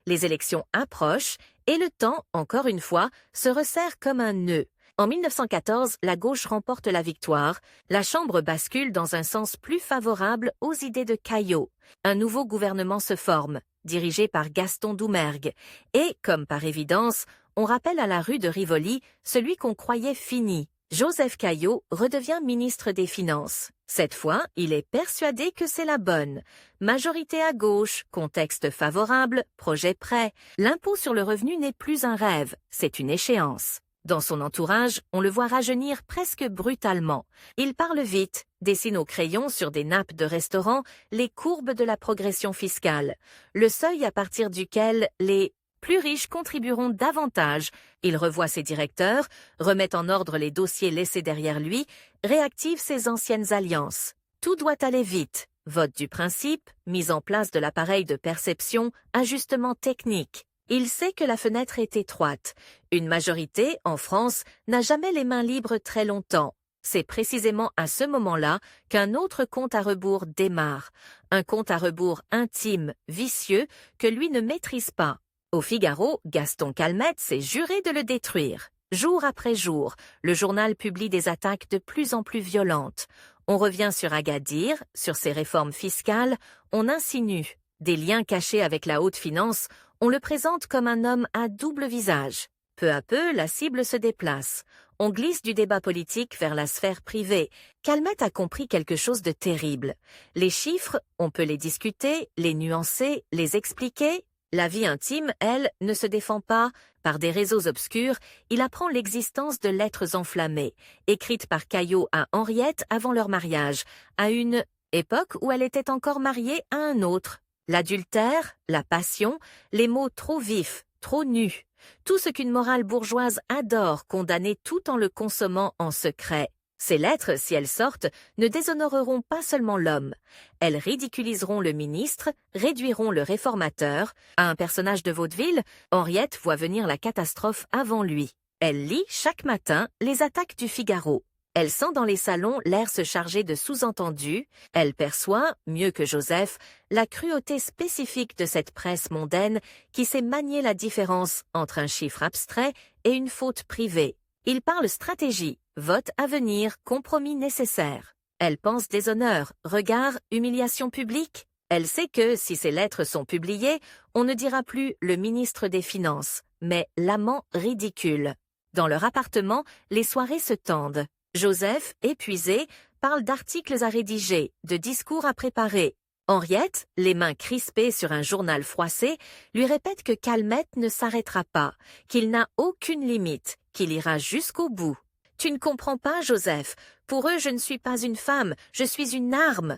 Les élections approchent et le temps, encore une fois, se resserre comme un nœud. En 1914, la gauche remporte la victoire. La Chambre bascule dans un sens plus favorable aux idées de Caillaux. Un nouveau gouvernement se forme, dirigé par Gaston Doumergue. Et, comme par évidence, on rappelle à la rue de Rivoli celui qu'on croyait fini. Joseph Caillaux redevient ministre des Finances. Cette fois, il est persuadé que c'est la bonne. Majorité à gauche, contexte favorable, projet prêt. L'impôt sur le revenu n'est plus un rêve, c'est une échéance. Dans son entourage, on le voit rajeunir presque brutalement. Il parle vite, dessine au crayon sur des nappes de restaurants les courbes de la progression fiscale, le seuil à partir duquel les plus riches contribueront davantage. Il revoit ses directeurs, remet en ordre les dossiers laissés derrière lui, réactive ses anciennes alliances. Tout doit aller vite. Vote du principe, mise en place de l'appareil de perception, ajustement technique. Il sait que la fenêtre est étroite. Une majorité, en France, n'a jamais les mains libres très longtemps. C'est précisément à ce moment-là qu'un autre compte à rebours démarre. Un compte à rebours intime, vicieux, que lui ne maîtrise pas. Au Figaro, Gaston Calmette s'est juré de le détruire. Jour après jour, le journal publie des attaques de plus en plus violentes. On revient sur Agadir, sur ses réformes fiscales, on insinue des liens cachés avec la haute finance, on le présente comme un homme à double visage. Peu à peu, la cible se déplace. On glisse du débat politique vers la sphère privée. Calmette a compris quelque chose de terrible. Les chiffres, on peut les discuter, les nuancer, les expliquer. La vie intime, elle, ne se défend pas. Par des réseaux obscurs, il apprend l'existence de lettres enflammées, écrites par Caillot à Henriette avant leur mariage, à une époque où elle était encore mariée à un autre. L'adultère, la passion, les mots trop vifs, trop nus. Tout ce qu'une morale bourgeoise adore condamner tout en le consommant en secret. Ces lettres, si elles sortent, ne déshonoreront pas seulement l'homme. Elles ridiculiseront le ministre, réduiront le réformateur. À un personnage de vaudeville, Henriette voit venir la catastrophe avant lui. Elle lit chaque matin les attaques du Figaro. Elle sent dans les salons l'air se charger de sous-entendus. Elle perçoit, mieux que Joseph, la cruauté spécifique de cette presse mondaine qui sait manier la différence entre un chiffre abstrait et une faute privée. Il parle stratégie, vote à venir, compromis nécessaire. Elle pense déshonneur, regard, humiliation publique. Elle sait que, si ces lettres sont publiées, on ne dira plus le ministre des Finances, mais l'amant ridicule. Dans leur appartement, les soirées se tendent. Joseph, épuisé, parle d'articles à rédiger, de discours à préparer. Henriette, les mains crispées sur un journal froissé, lui répète que Calmette ne s'arrêtera pas, qu'il n'a aucune limite, qu'il ira jusqu'au bout. « Tu ne comprends pas, Joseph. Pour eux, je ne suis pas une femme, je suis une arme.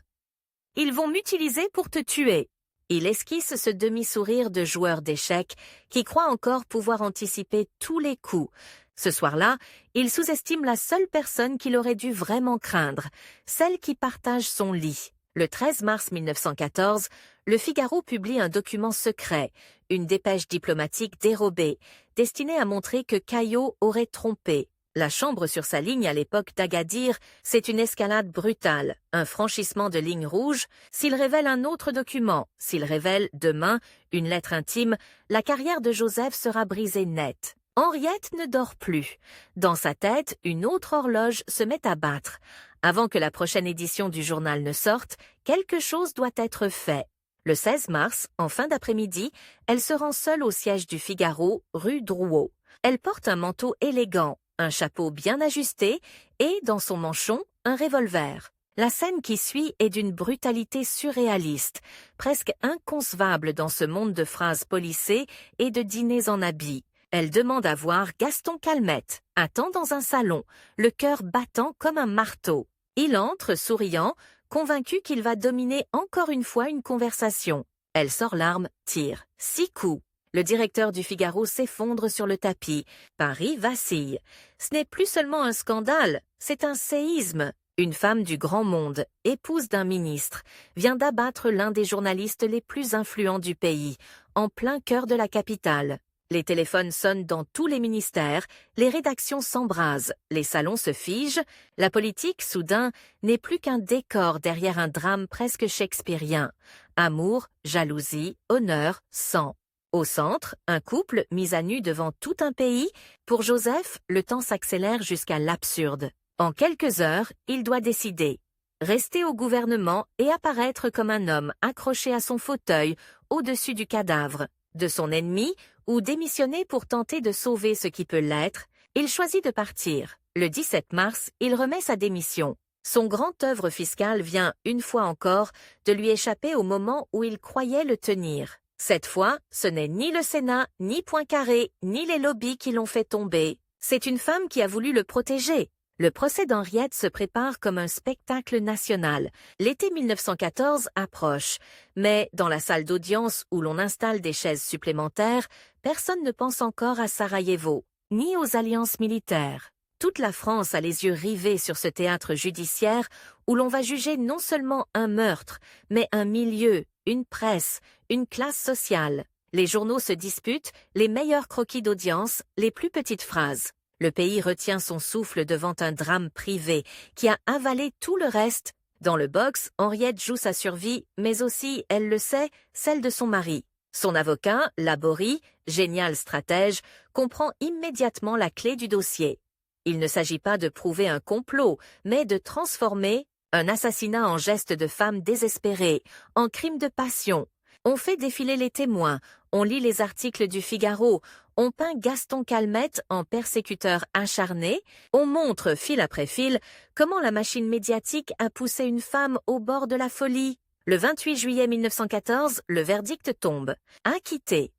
Ils vont m'utiliser pour te tuer. » Il esquisse ce demi-sourire de joueur d'échecs qui croit encore pouvoir anticiper tous les coups. Ce soir-là, il sous-estime la seule personne qu'il aurait dû vraiment craindre, celle qui partage son lit. Le 13 mars 1914, le Figaro publie un document secret, une dépêche diplomatique dérobée, destinée à montrer que Caillot aurait trompé. La chambre sur sa ligne à l'époque d'Agadir, c'est une escalade brutale, un franchissement de ligne rouge. S'il révèle un autre document, s'il révèle, demain, une lettre intime, la carrière de Joseph sera brisée net. Henriette ne dort plus. Dans sa tête, une autre horloge se met à battre. Avant que la prochaine édition du journal ne sorte, quelque chose doit être fait. Le 16 mars, en fin d'après-midi, elle se rend seule au siège du Figaro, rue Drouot. Elle porte un manteau élégant, un chapeau bien ajusté et, dans son manchon, un revolver. La scène qui suit est d'une brutalité surréaliste, presque inconcevable dans ce monde de phrases polissées et de dîners en habit. Elle demande à voir Gaston Calmette, attend dans un salon, le cœur battant comme un marteau. Il entre, souriant, convaincu qu'il va dominer encore une fois une conversation. Elle sort l'arme, tire. 6 coups. Le directeur du Figaro s'effondre sur le tapis. Paris vacille. Ce n'est plus seulement un scandale, c'est un séisme. Une femme du grand monde, épouse d'un ministre, vient d'abattre l'un des journalistes les plus influents du pays, en plein cœur de la capitale. Les téléphones sonnent dans tous les ministères, les rédactions s'embrasent, les salons se figent. La politique, soudain, n'est plus qu'un décor derrière un drame presque shakespearien. Amour, jalousie, honneur, sang. Au centre, un couple mis à nu devant tout un pays. Pour Joseph, le temps s'accélère jusqu'à l'absurde. En quelques heures, il doit décider. Rester au gouvernement et apparaître comme un homme accroché à son fauteuil au-dessus du cadavre de son ennemi ou démissionner pour tenter de sauver ce qui peut l'être. Il choisit de partir. Le 17 mars, il remet sa démission. Son grand œuvre fiscale vient, une fois encore, de lui échapper au moment où il croyait le tenir. Cette fois, ce n'est ni le Sénat, ni Poincaré, ni les lobbies qui l'ont fait tomber. C'est une femme qui a voulu le protéger. Le procès d'Henriette se prépare comme un spectacle national. L'été 1914 approche, mais dans la salle d'audience où l'on installe des chaises supplémentaires, personne ne pense encore à Sarajevo, ni aux alliances militaires. Toute la France a les yeux rivés sur ce théâtre judiciaire où l'on va juger non seulement un meurtre, mais un milieu, une presse, une classe sociale. Les journaux se disputent les meilleurs croquis d'audience, les plus petites phrases. Le pays retient son souffle devant un drame privé qui a avalé tout le reste. Dans le box, Henriette joue sa survie, mais aussi, elle le sait, celle de son mari. Son avocat, Laborie, génial stratège, comprend immédiatement la clé du dossier. Il ne s'agit pas de prouver un complot, mais de transformer un assassinat en geste de femme désespérée, en crime de passion. On fait défiler les témoins, on lit les articles du Figaro, on peint Gaston Calmette en persécuteur acharné, on montre, fil après fil, comment la machine médiatique a poussé une femme au bord de la folie. Le 28 juillet 1914, le verdict tombe. Acquitté.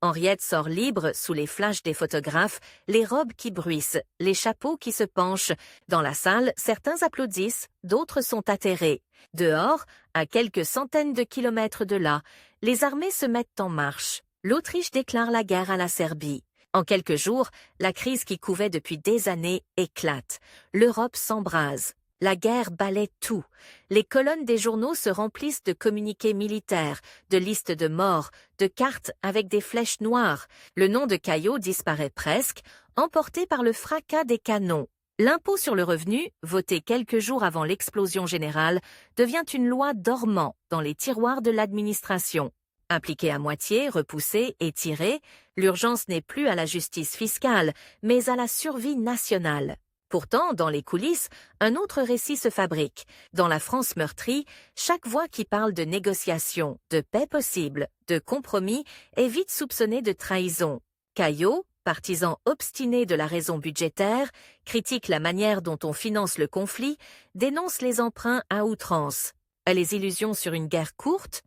Henriette sort libre sous les flashs des photographes, les robes qui bruissent, les chapeaux qui se penchent. Dans la salle, certains applaudissent, d'autres sont atterrés. Dehors, à quelques centaines de kilomètres de là, les armées se mettent en marche. L'Autriche déclare la guerre à la Serbie. En quelques jours, la crise qui couvait depuis des années éclate. L'Europe s'embrase. La guerre balaie tout. Les colonnes des journaux se remplissent de communiqués militaires, de listes de morts, de cartes avec des flèches noires. Le nom de Caillaux disparaît presque, emporté par le fracas des canons. L'impôt sur le revenu, voté quelques jours avant l'explosion générale, devient une loi dormant dans les tiroirs de l'administration. Impliqué à moitié, repoussé, étiré, l'urgence n'est plus à la justice fiscale, mais à la survie nationale. Pourtant, dans les coulisses, un autre récit se fabrique. Dans la France meurtrie, chaque voix qui parle de négociation, de paix possible, de compromis est vite soupçonnée de trahison. Caillaux, partisan obstiné de la raison budgétaire, critique la manière dont on finance le conflit, dénonce les emprunts à outrance. Les illusions sur une guerre courte?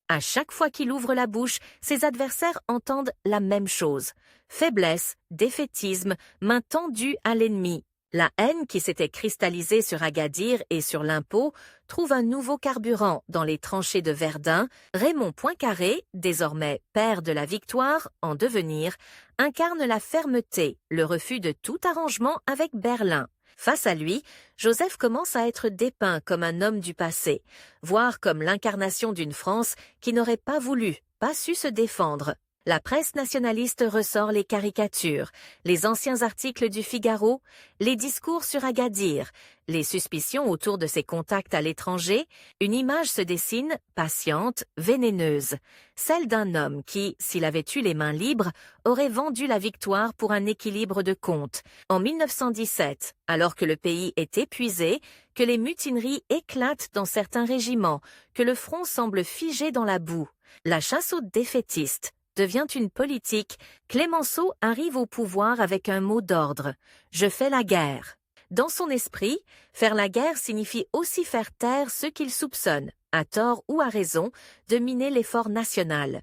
À chaque fois qu'il ouvre la bouche, ses adversaires entendent la même chose. Faiblesse, défaitisme, main tendue à l'ennemi. La haine qui s'était cristallisée sur Agadir et sur l'impôt trouve un nouveau carburant dans les tranchées de Verdun. Raymond Poincaré, désormais père de la victoire en devenir, incarne la fermeté, le refus de tout arrangement avec Berlin. Face à lui, Joseph commence à être dépeint comme un homme du passé, voire comme l'incarnation d'une France qui n'aurait pas voulu, pas su se défendre. La presse nationaliste ressort les caricatures, les anciens articles du Figaro, les discours sur Agadir, les suspicions autour de ses contacts à l'étranger. Une image se dessine, patiente, vénéneuse, celle d'un homme qui, s'il avait eu les mains libres, aurait vendu la victoire pour un équilibre de compte. En 1917, alors que le pays est épuisé, que les mutineries éclatent dans certains régiments, que le front semble figé dans la boue, la chasse aux défaitistes devient une politique, Clémenceau arrive au pouvoir avec un mot d'ordre « Je fais la guerre ». Dans son esprit, faire la guerre signifie aussi faire taire ceux qu'il soupçonne, à tort ou à raison, de miner l'effort national.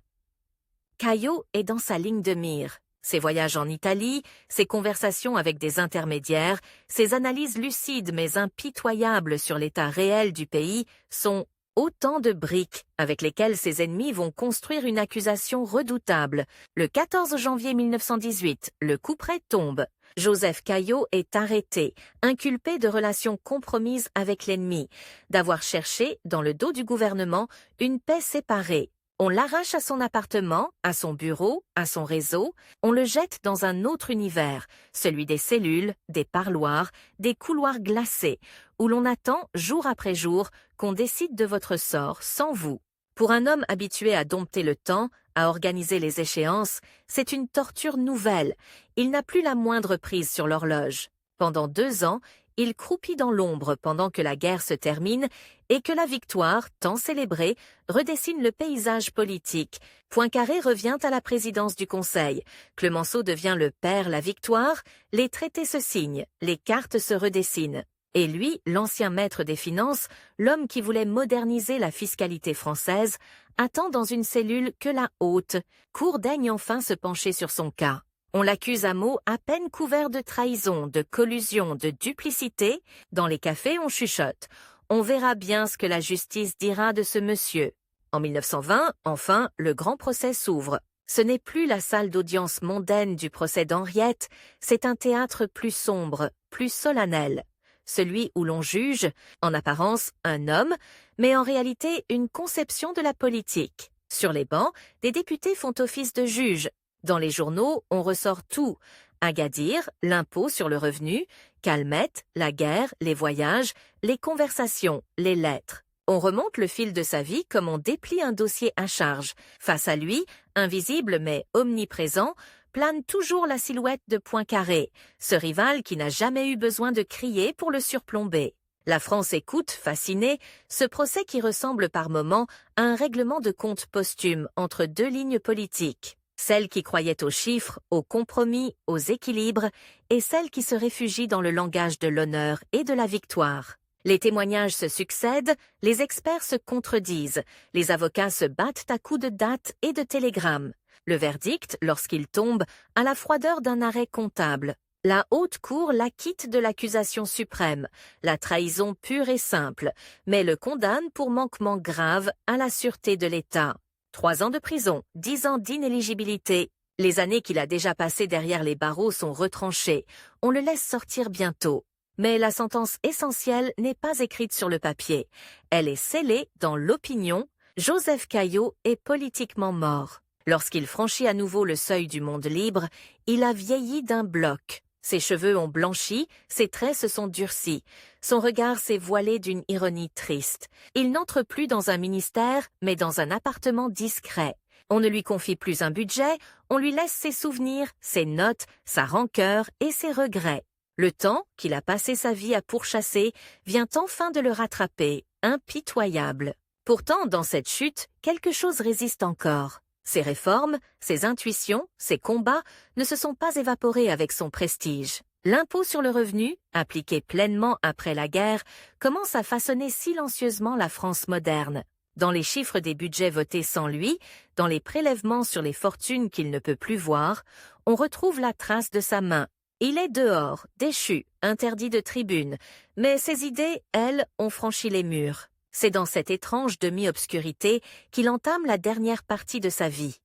Caillaux est dans sa ligne de mire. Ses voyages en Italie, ses conversations avec des intermédiaires, ses analyses lucides mais impitoyables sur l'état réel du pays sont autant de briques avec lesquelles ses ennemis vont construire une accusation redoutable. Le 14 janvier 1918, le couperet tombe. Joseph Caillaux est arrêté, inculpé de relations compromises avec l'ennemi, d'avoir cherché, dans le dos du gouvernement, une paix séparée. On l'arrache à son appartement, à son bureau, à son réseau, on le jette dans un autre univers, celui des cellules, des parloirs, des couloirs glacés, où l'on attend, jour après jour, qu'on décide de votre sort sans vous. Pour un homme habitué à dompter le temps, à organiser les échéances, c'est une torture nouvelle. Il n'a plus la moindre prise sur l'horloge. Pendant 2 ans, il croupit dans l'ombre pendant que la guerre se termine et que la victoire, tant célébrée, redessine le paysage politique. Poincaré revient à la présidence du Conseil. Clemenceau devient le père la victoire, les traités se signent, les cartes se redessinent. Et lui, l'ancien maître des finances, l'homme qui voulait moderniser la fiscalité française, attend dans une cellule que la haute cour daigne enfin se pencher sur son cas. On l'accuse à mots à peine couverts de trahison, de collusion, de duplicité. Dans les cafés, on chuchote. On verra bien ce que la justice dira de ce monsieur. En 1920, enfin, le grand procès s'ouvre. Ce n'est plus la salle d'audience mondaine du procès d'Henriette, c'est un théâtre plus sombre, plus solennel. Celui où l'on juge, en apparence, un homme, mais en réalité une conception de la politique. Sur les bancs, des députés font office de juges. Dans les journaux, on ressort tout. Agadir, l'impôt sur le revenu, Calmette, la guerre, les voyages, les conversations, les lettres. On remonte le fil de sa vie comme on déplie un dossier à charge. Face à lui, invisible mais omniprésent, plane toujours la silhouette de Poincaré, ce rival qui n'a jamais eu besoin de crier pour le surplomber. La France écoute, fascinée, ce procès qui ressemble par moments à un règlement de compte posthume entre deux lignes politiques. Celle qui croyait aux chiffres, aux compromis, aux équilibres, et celle qui se réfugie dans le langage de l'honneur et de la victoire. Les témoignages se succèdent, les experts se contredisent, les avocats se battent à coups de dates et de télégrammes. Le verdict, lorsqu'il tombe, a la froideur d'un arrêt comptable. La haute cour l'acquitte de l'accusation suprême, la trahison pure et simple, mais le condamne pour manquement grave à la sûreté de l'État. 3 ans de prison, 10 ans d'inéligibilité. Les années qu'il a déjà passées derrière les barreaux sont retranchées. On le laisse sortir bientôt. Mais la sentence essentielle n'est pas écrite sur le papier. Elle est scellée dans l'opinion. Joseph Caillaux est politiquement mort. Lorsqu'il franchit à nouveau le seuil du monde libre, il a vieilli d'un bloc. Ses cheveux ont blanchi, ses traits se sont durcis. Son regard s'est voilé d'une ironie triste. Il n'entre plus dans un ministère, mais dans un appartement discret. On ne lui confie plus un budget, on lui laisse ses souvenirs, ses notes, sa rancœur et ses regrets. Le temps, qu'il a passé sa vie à pourchasser, vient enfin de le rattraper, impitoyable. Pourtant, dans cette chute, quelque chose résiste encore. Ses réformes, ses intuitions, ses combats ne se sont pas évaporés avec son prestige. L'impôt sur le revenu, appliqué pleinement après la guerre, commence à façonner silencieusement la France moderne. Dans les chiffres des budgets votés sans lui, dans les prélèvements sur les fortunes qu'il ne peut plus voir, on retrouve la trace de sa main. Il est dehors, déchu, interdit de tribune, mais ses idées, elles, ont franchi les murs. C'est dans cette étrange demi-obscurité qu'il entame la dernière partie de sa vie.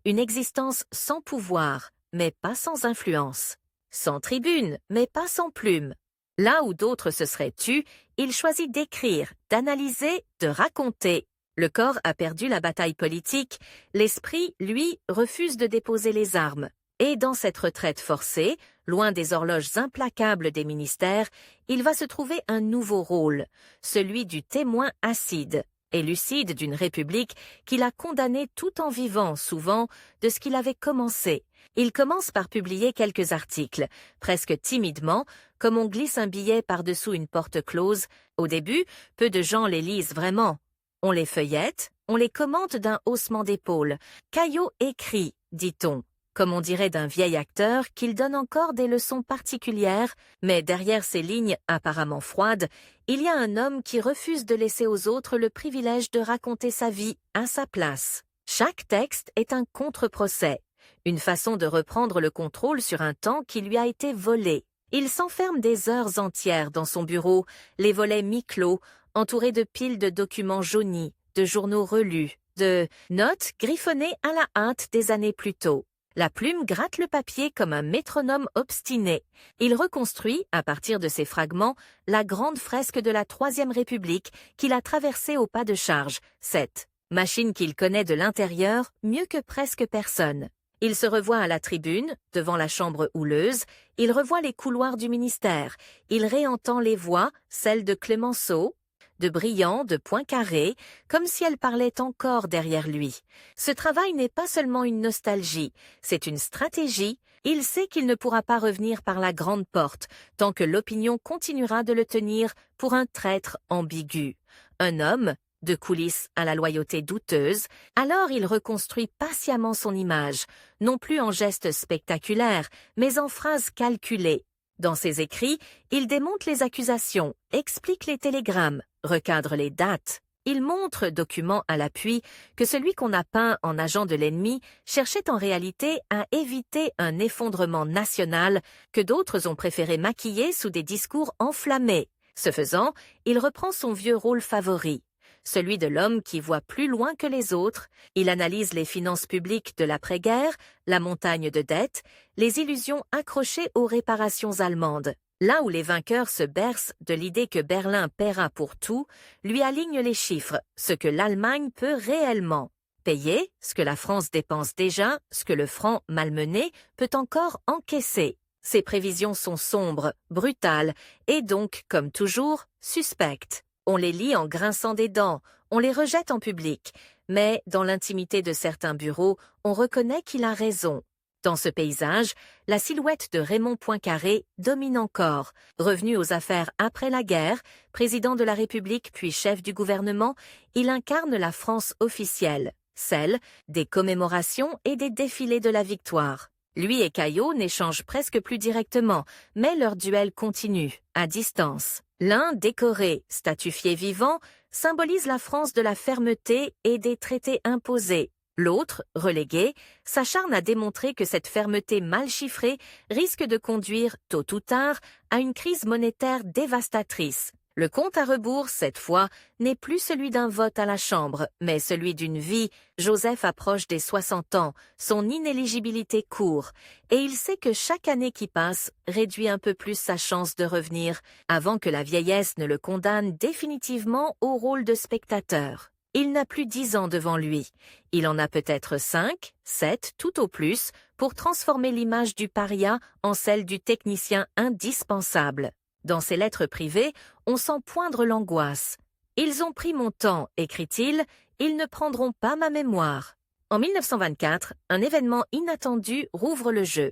Une existence sans pouvoir, mais pas sans influence. Sans tribune, mais pas sans plume. Là où d'autres se seraient tus, il choisit d'écrire, d'analyser, de raconter. Le corps a perdu la bataille politique, l'esprit, lui, refuse de déposer les armes. Et dans cette retraite forcée, loin des horloges implacables des ministères, il va se trouver un nouveau rôle, celui du témoin acide et lucide d'une république qu'il a condamnée tout en vivant, souvent, de ce qu'il avait commencé. Il commence par publier quelques articles, presque timidement, comme on glisse un billet par-dessous une porte close. Au début, peu de gens les lisent vraiment. On les feuillette, on les commente d'un haussement d'épaule. Caillaux écrit, dit-on. Comme on dirait d'un vieil acteur, qu'il donne encore des leçons particulières, mais derrière ces lignes apparemment froides, il y a un homme qui refuse de laisser aux autres le privilège de raconter sa vie à sa place. Chaque texte est un contre-procès, une façon de reprendre le contrôle sur un temps qui lui a été volé. Il s'enferme des heures entières dans son bureau, les volets mi-clos, entourés de piles de documents jaunis, de journaux relus, de notes griffonnées à la hâte des années plus tôt. La plume gratte le papier comme un métronome obstiné. Il reconstruit, à partir de ces fragments, la grande fresque de la Troisième République qu'il a traversée au pas de charge, cette machine qu'il connaît de l'intérieur mieux que presque personne. Il se revoit à la tribune, devant la chambre houleuse, il revoit les couloirs du ministère, il réentend les voix, celles de Clemenceau, de Briand, de Poincaré, comme si elles parlaient encore derrière lui. Ce travail n'est pas seulement une nostalgie, c'est une stratégie. Il sait qu'il ne pourra pas revenir par la grande porte, tant que l'opinion continuera de le tenir pour un traître ambigu. Un homme, de coulisses à la loyauté douteuse, alors il reconstruit patiemment son image, non plus en gestes spectaculaires, mais en phrases calculées. Dans ses écrits, il démonte les accusations, explique les télégrammes, recadre les dates. Il montre, document à l'appui, que celui qu'on a peint en agent de l'ennemi cherchait en réalité à éviter un effondrement national que d'autres ont préféré maquiller sous des discours enflammés. Ce faisant, il reprend son vieux rôle favori, celui de l'homme qui voit plus loin que les autres. Il analyse les finances publiques de l'après-guerre, la montagne de dettes, les illusions accrochées aux réparations allemandes. Là où les vainqueurs se bercent de l'idée que Berlin paiera pour tout, lui aligne les chiffres, ce que l'Allemagne peut réellement payer, ce que la France dépense déjà, ce que le franc malmené peut encore encaisser. Ces prévisions sont sombres, brutales et donc, comme toujours, suspectes. On les lit en grinçant des dents, on les rejette en public, mais dans l'intimité de certains bureaux, on reconnaît qu'il a raison. Dans ce paysage, la silhouette de Raymond Poincaré domine encore. Revenu aux affaires après la guerre, président de la République puis chef du gouvernement, il incarne la France officielle, celle des commémorations et des défilés de la victoire. Lui et Caillaux n'échangent presque plus directement, mais leur duel continue, à distance. L'un, décoré, statufié vivant, symbolise la France de la fermeté et des traités imposés. L'autre, relégué, s'acharne à démontrer que cette fermeté mal chiffrée risque de conduire, tôt ou tard, à une crise monétaire dévastatrice. Le compte à rebours, cette fois, n'est plus celui d'un vote à la Chambre, mais celui d'une vie. Joseph approche des 60 ans, son inéligibilité court, et il sait que chaque année qui passe réduit un peu plus sa chance de revenir, avant que la vieillesse ne le condamne définitivement au rôle de spectateur. Il n'a plus 10 ans devant lui. Il en a peut-être 5, 7, tout au plus, pour transformer l'image du paria en celle du technicien indispensable. Dans ses lettres privées, on sent poindre l'angoisse. « Ils ont pris mon temps », écrit-il, « ils ne prendront pas ma mémoire ». En 1924, un événement inattendu rouvre le jeu.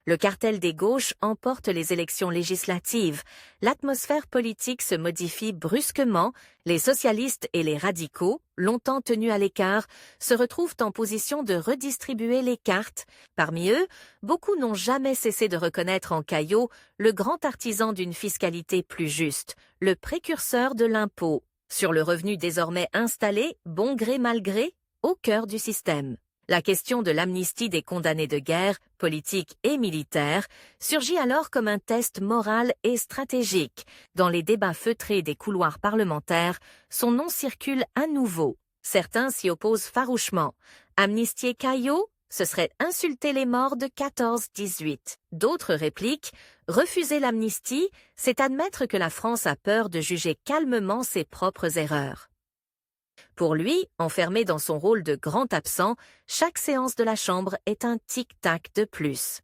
Le cartel des gauches emporte les élections législatives. L'atmosphère politique se modifie brusquement. Les socialistes et les radicaux, longtemps tenus à l'écart, se retrouvent en position de redistribuer les cartes. Parmi eux, beaucoup n'ont jamais cessé de reconnaître en Caillaux le grand artisan d'une fiscalité plus juste, le précurseur de l'impôt. Sur le revenu désormais installé, bon gré mal gré, au cœur du système. La question de l'amnistie des condamnés de guerre, politiques et militaires, surgit alors comme un test moral et stratégique. Dans les débats feutrés des couloirs parlementaires, son nom circule à nouveau. Certains s'y opposent farouchement. Amnistier Caillaux, ce serait insulter les morts de 14-18. D'autres répliquent « Refuser l'amnistie, c'est admettre que la France a peur de juger calmement ses propres erreurs ». Pour lui, enfermé dans son rôle de grand absent, chaque séance de la Chambre est un tic-tac de plus.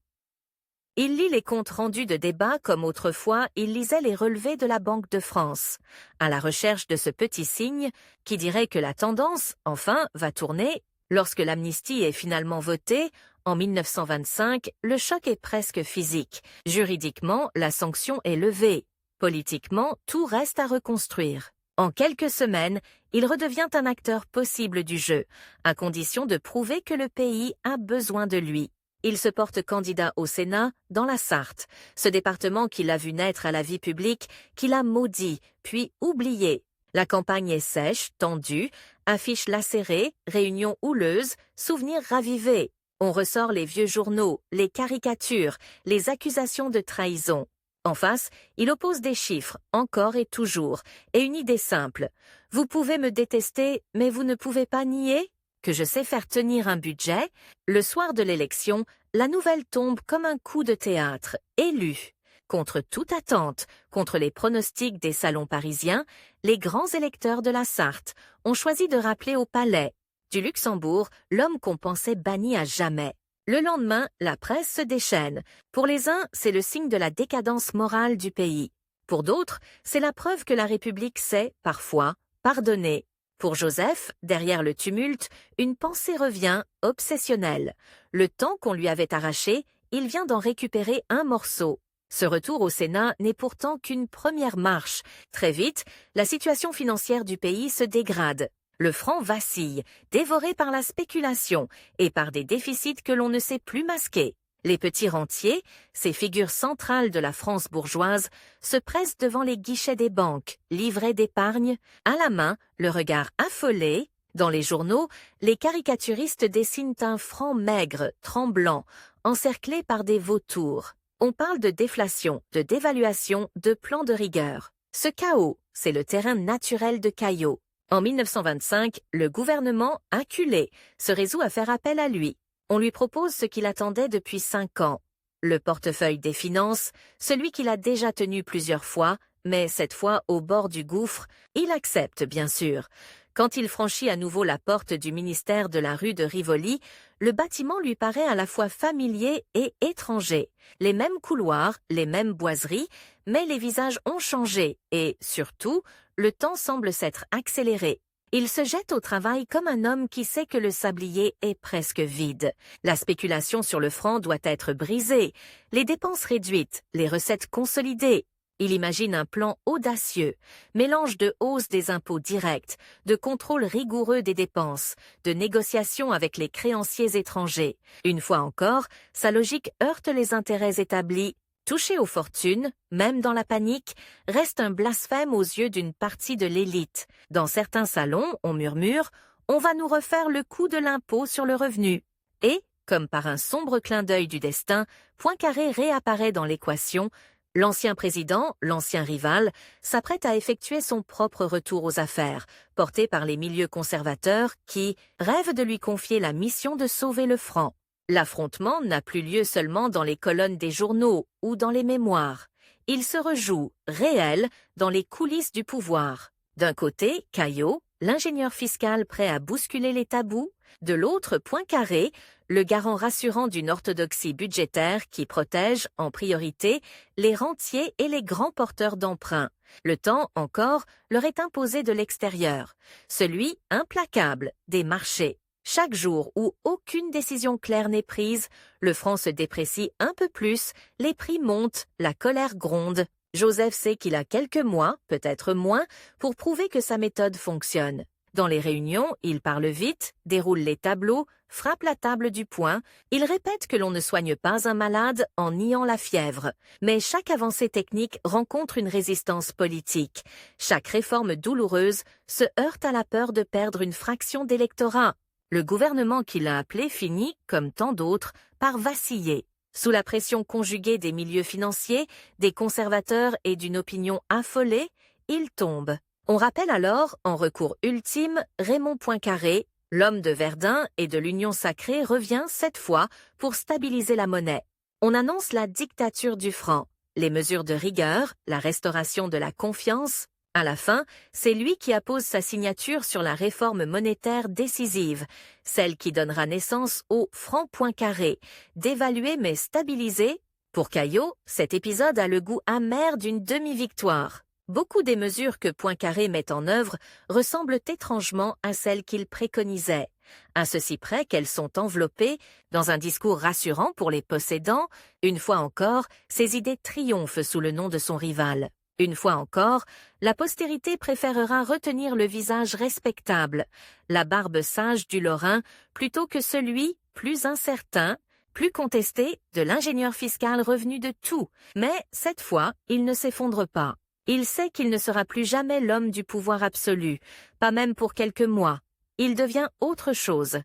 Il lit les comptes rendus de débats comme autrefois il lisait les relevés de la Banque de France, à la recherche de ce petit signe qui dirait que la tendance, enfin, va tourner. Lorsque l'amnistie est finalement votée, en 1925, le choc est presque physique. Juridiquement, la sanction est levée. Politiquement, tout reste à reconstruire. En quelques semaines, il redevient un acteur possible du jeu, à condition de prouver que le pays a besoin de lui. Il se porte candidat au Sénat dans la Sarthe, ce département qui l'a vu naître à la vie publique, qu'il a maudit, puis oublié. La campagne est sèche, tendue, affiches lacérées, réunions houleuses, souvenirs ravivés. On ressort les vieux journaux, les caricatures, les accusations de trahison. En face, il oppose des chiffres, encore et toujours, et une idée simple. Vous pouvez me détester, mais vous ne pouvez pas nier que je sais faire tenir un budget. Le soir de l'élection, la nouvelle tombe comme un coup de théâtre. Élu. Contre toute attente, contre les pronostics des salons parisiens, les grands électeurs de la Sarthe ont choisi de rappeler au palais du Luxembourg l'homme qu'on pensait banni à jamais. Le lendemain, la presse se déchaîne. Pour les uns, c'est le signe de la décadence morale du pays. Pour d'autres, c'est la preuve que la République sait, parfois, pardonner. Pour Joseph, derrière le tumulte, une pensée revient, obsessionnelle. Le temps qu'on lui avait arraché, il vient d'en récupérer un morceau. Ce retour au Sénat n'est pourtant qu'une première marche. Très vite, la situation financière du pays se dégrade. Le franc vacille, dévoré par la spéculation et par des déficits que l'on ne sait plus masquer. Les petits rentiers, ces figures centrales de la France bourgeoise, se pressent devant les guichets des banques, livrets d'épargne, à la main, le regard affolé. Dans les journaux, les caricaturistes dessinent un franc maigre, tremblant, encerclé par des vautours. On parle de déflation, de dévaluation, de plan de rigueur. Ce chaos, c'est le terrain naturel de Caillaux. En 1925, le gouvernement, acculé, se résout à faire appel à lui. On lui propose ce qu'il attendait depuis 5 ans. Le portefeuille des finances, celui qu'il a déjà tenu plusieurs fois, mais cette fois au bord du gouffre, il accepte bien sûr. Quand il franchit à nouveau la porte du ministère de la rue de Rivoli, le bâtiment lui paraît à la fois familier et étranger. Les mêmes couloirs, les mêmes boiseries, mais les visages ont changé et, surtout, le temps semble s'être accéléré. Il se jette au travail comme un homme qui sait que le sablier est presque vide. La spéculation sur le franc doit être brisée, les dépenses réduites, les recettes consolidées. Il imagine un plan audacieux, mélange de hausse des impôts directs, de contrôle rigoureux des dépenses, de négociations avec les créanciers étrangers. Une fois encore, sa logique heurte les intérêts établis. Toucher aux fortunes, même dans la panique, reste un blasphème aux yeux d'une partie de l'élite. Dans certains salons, on murmure « On va nous refaire le coup de l'impôt sur le revenu ». Et, comme par un sombre clin d'œil du destin, Poincaré réapparaît dans l'équation. L'ancien président, l'ancien rival, s'apprête à effectuer son propre retour aux affaires, porté par les milieux conservateurs qui rêvent de lui confier la mission de sauver le franc. L'affrontement n'a plus lieu seulement dans les colonnes des journaux ou dans les mémoires. Il se rejoue, réel, dans les coulisses du pouvoir. D'un côté, Caillaux, l'ingénieur fiscal prêt à bousculer les tabous. De l'autre, Poincaré, le garant rassurant d'une orthodoxie budgétaire qui protège, en priorité, les rentiers et les grands porteurs d'emprunts. Le temps, encore, leur est imposé de l'extérieur. Celui, implacable, des marchés. Chaque jour où aucune décision claire n'est prise, le franc se déprécie un peu plus, les prix montent, la colère gronde. Joseph sait qu'il a quelques mois, peut-être moins, pour prouver que sa méthode fonctionne. Dans les réunions, il parle vite, déroule les tableaux, frappe la table du poing, il répète que l'on ne soigne pas un malade en niant la fièvre. Mais chaque avancée technique rencontre une résistance politique. Chaque réforme douloureuse se heurte à la peur de perdre une fraction d'électorat. Le gouvernement qui l'a appelé finit, comme tant d'autres, par vaciller. Sous la pression conjuguée des milieux financiers, des conservateurs et d'une opinion affolée, il tombe. On rappelle alors, en recours ultime, Raymond Poincaré, l'homme de Verdun et de l'Union sacrée revient cette fois pour stabiliser la monnaie. On annonce la dictature du franc, les mesures de rigueur, la restauration de la confiance. À la fin, c'est lui qui appose sa signature sur la réforme monétaire décisive, celle qui donnera naissance au franc Poincaré, dévalué mais stabilisé. Pour Caillaux, cet épisode a le goût amer d'une demi-victoire. Beaucoup des mesures que Poincaré met en œuvre ressemblent étrangement à celles qu'il préconisait, à ceci près qu'elles sont enveloppées dans un discours rassurant pour les possédants. Une fois encore, ses idées triomphent sous le nom de son rival. Une fois encore, la postérité préférera retenir le visage respectable, la barbe sage du Lorrain, plutôt que celui, plus incertain, plus contesté, de l'ingénieur fiscal revenu de tout. Mais, cette fois, il ne s'effondre pas. Il sait qu'il ne sera plus jamais l'homme du pouvoir absolu, pas même pour quelques mois. Il devient autre chose,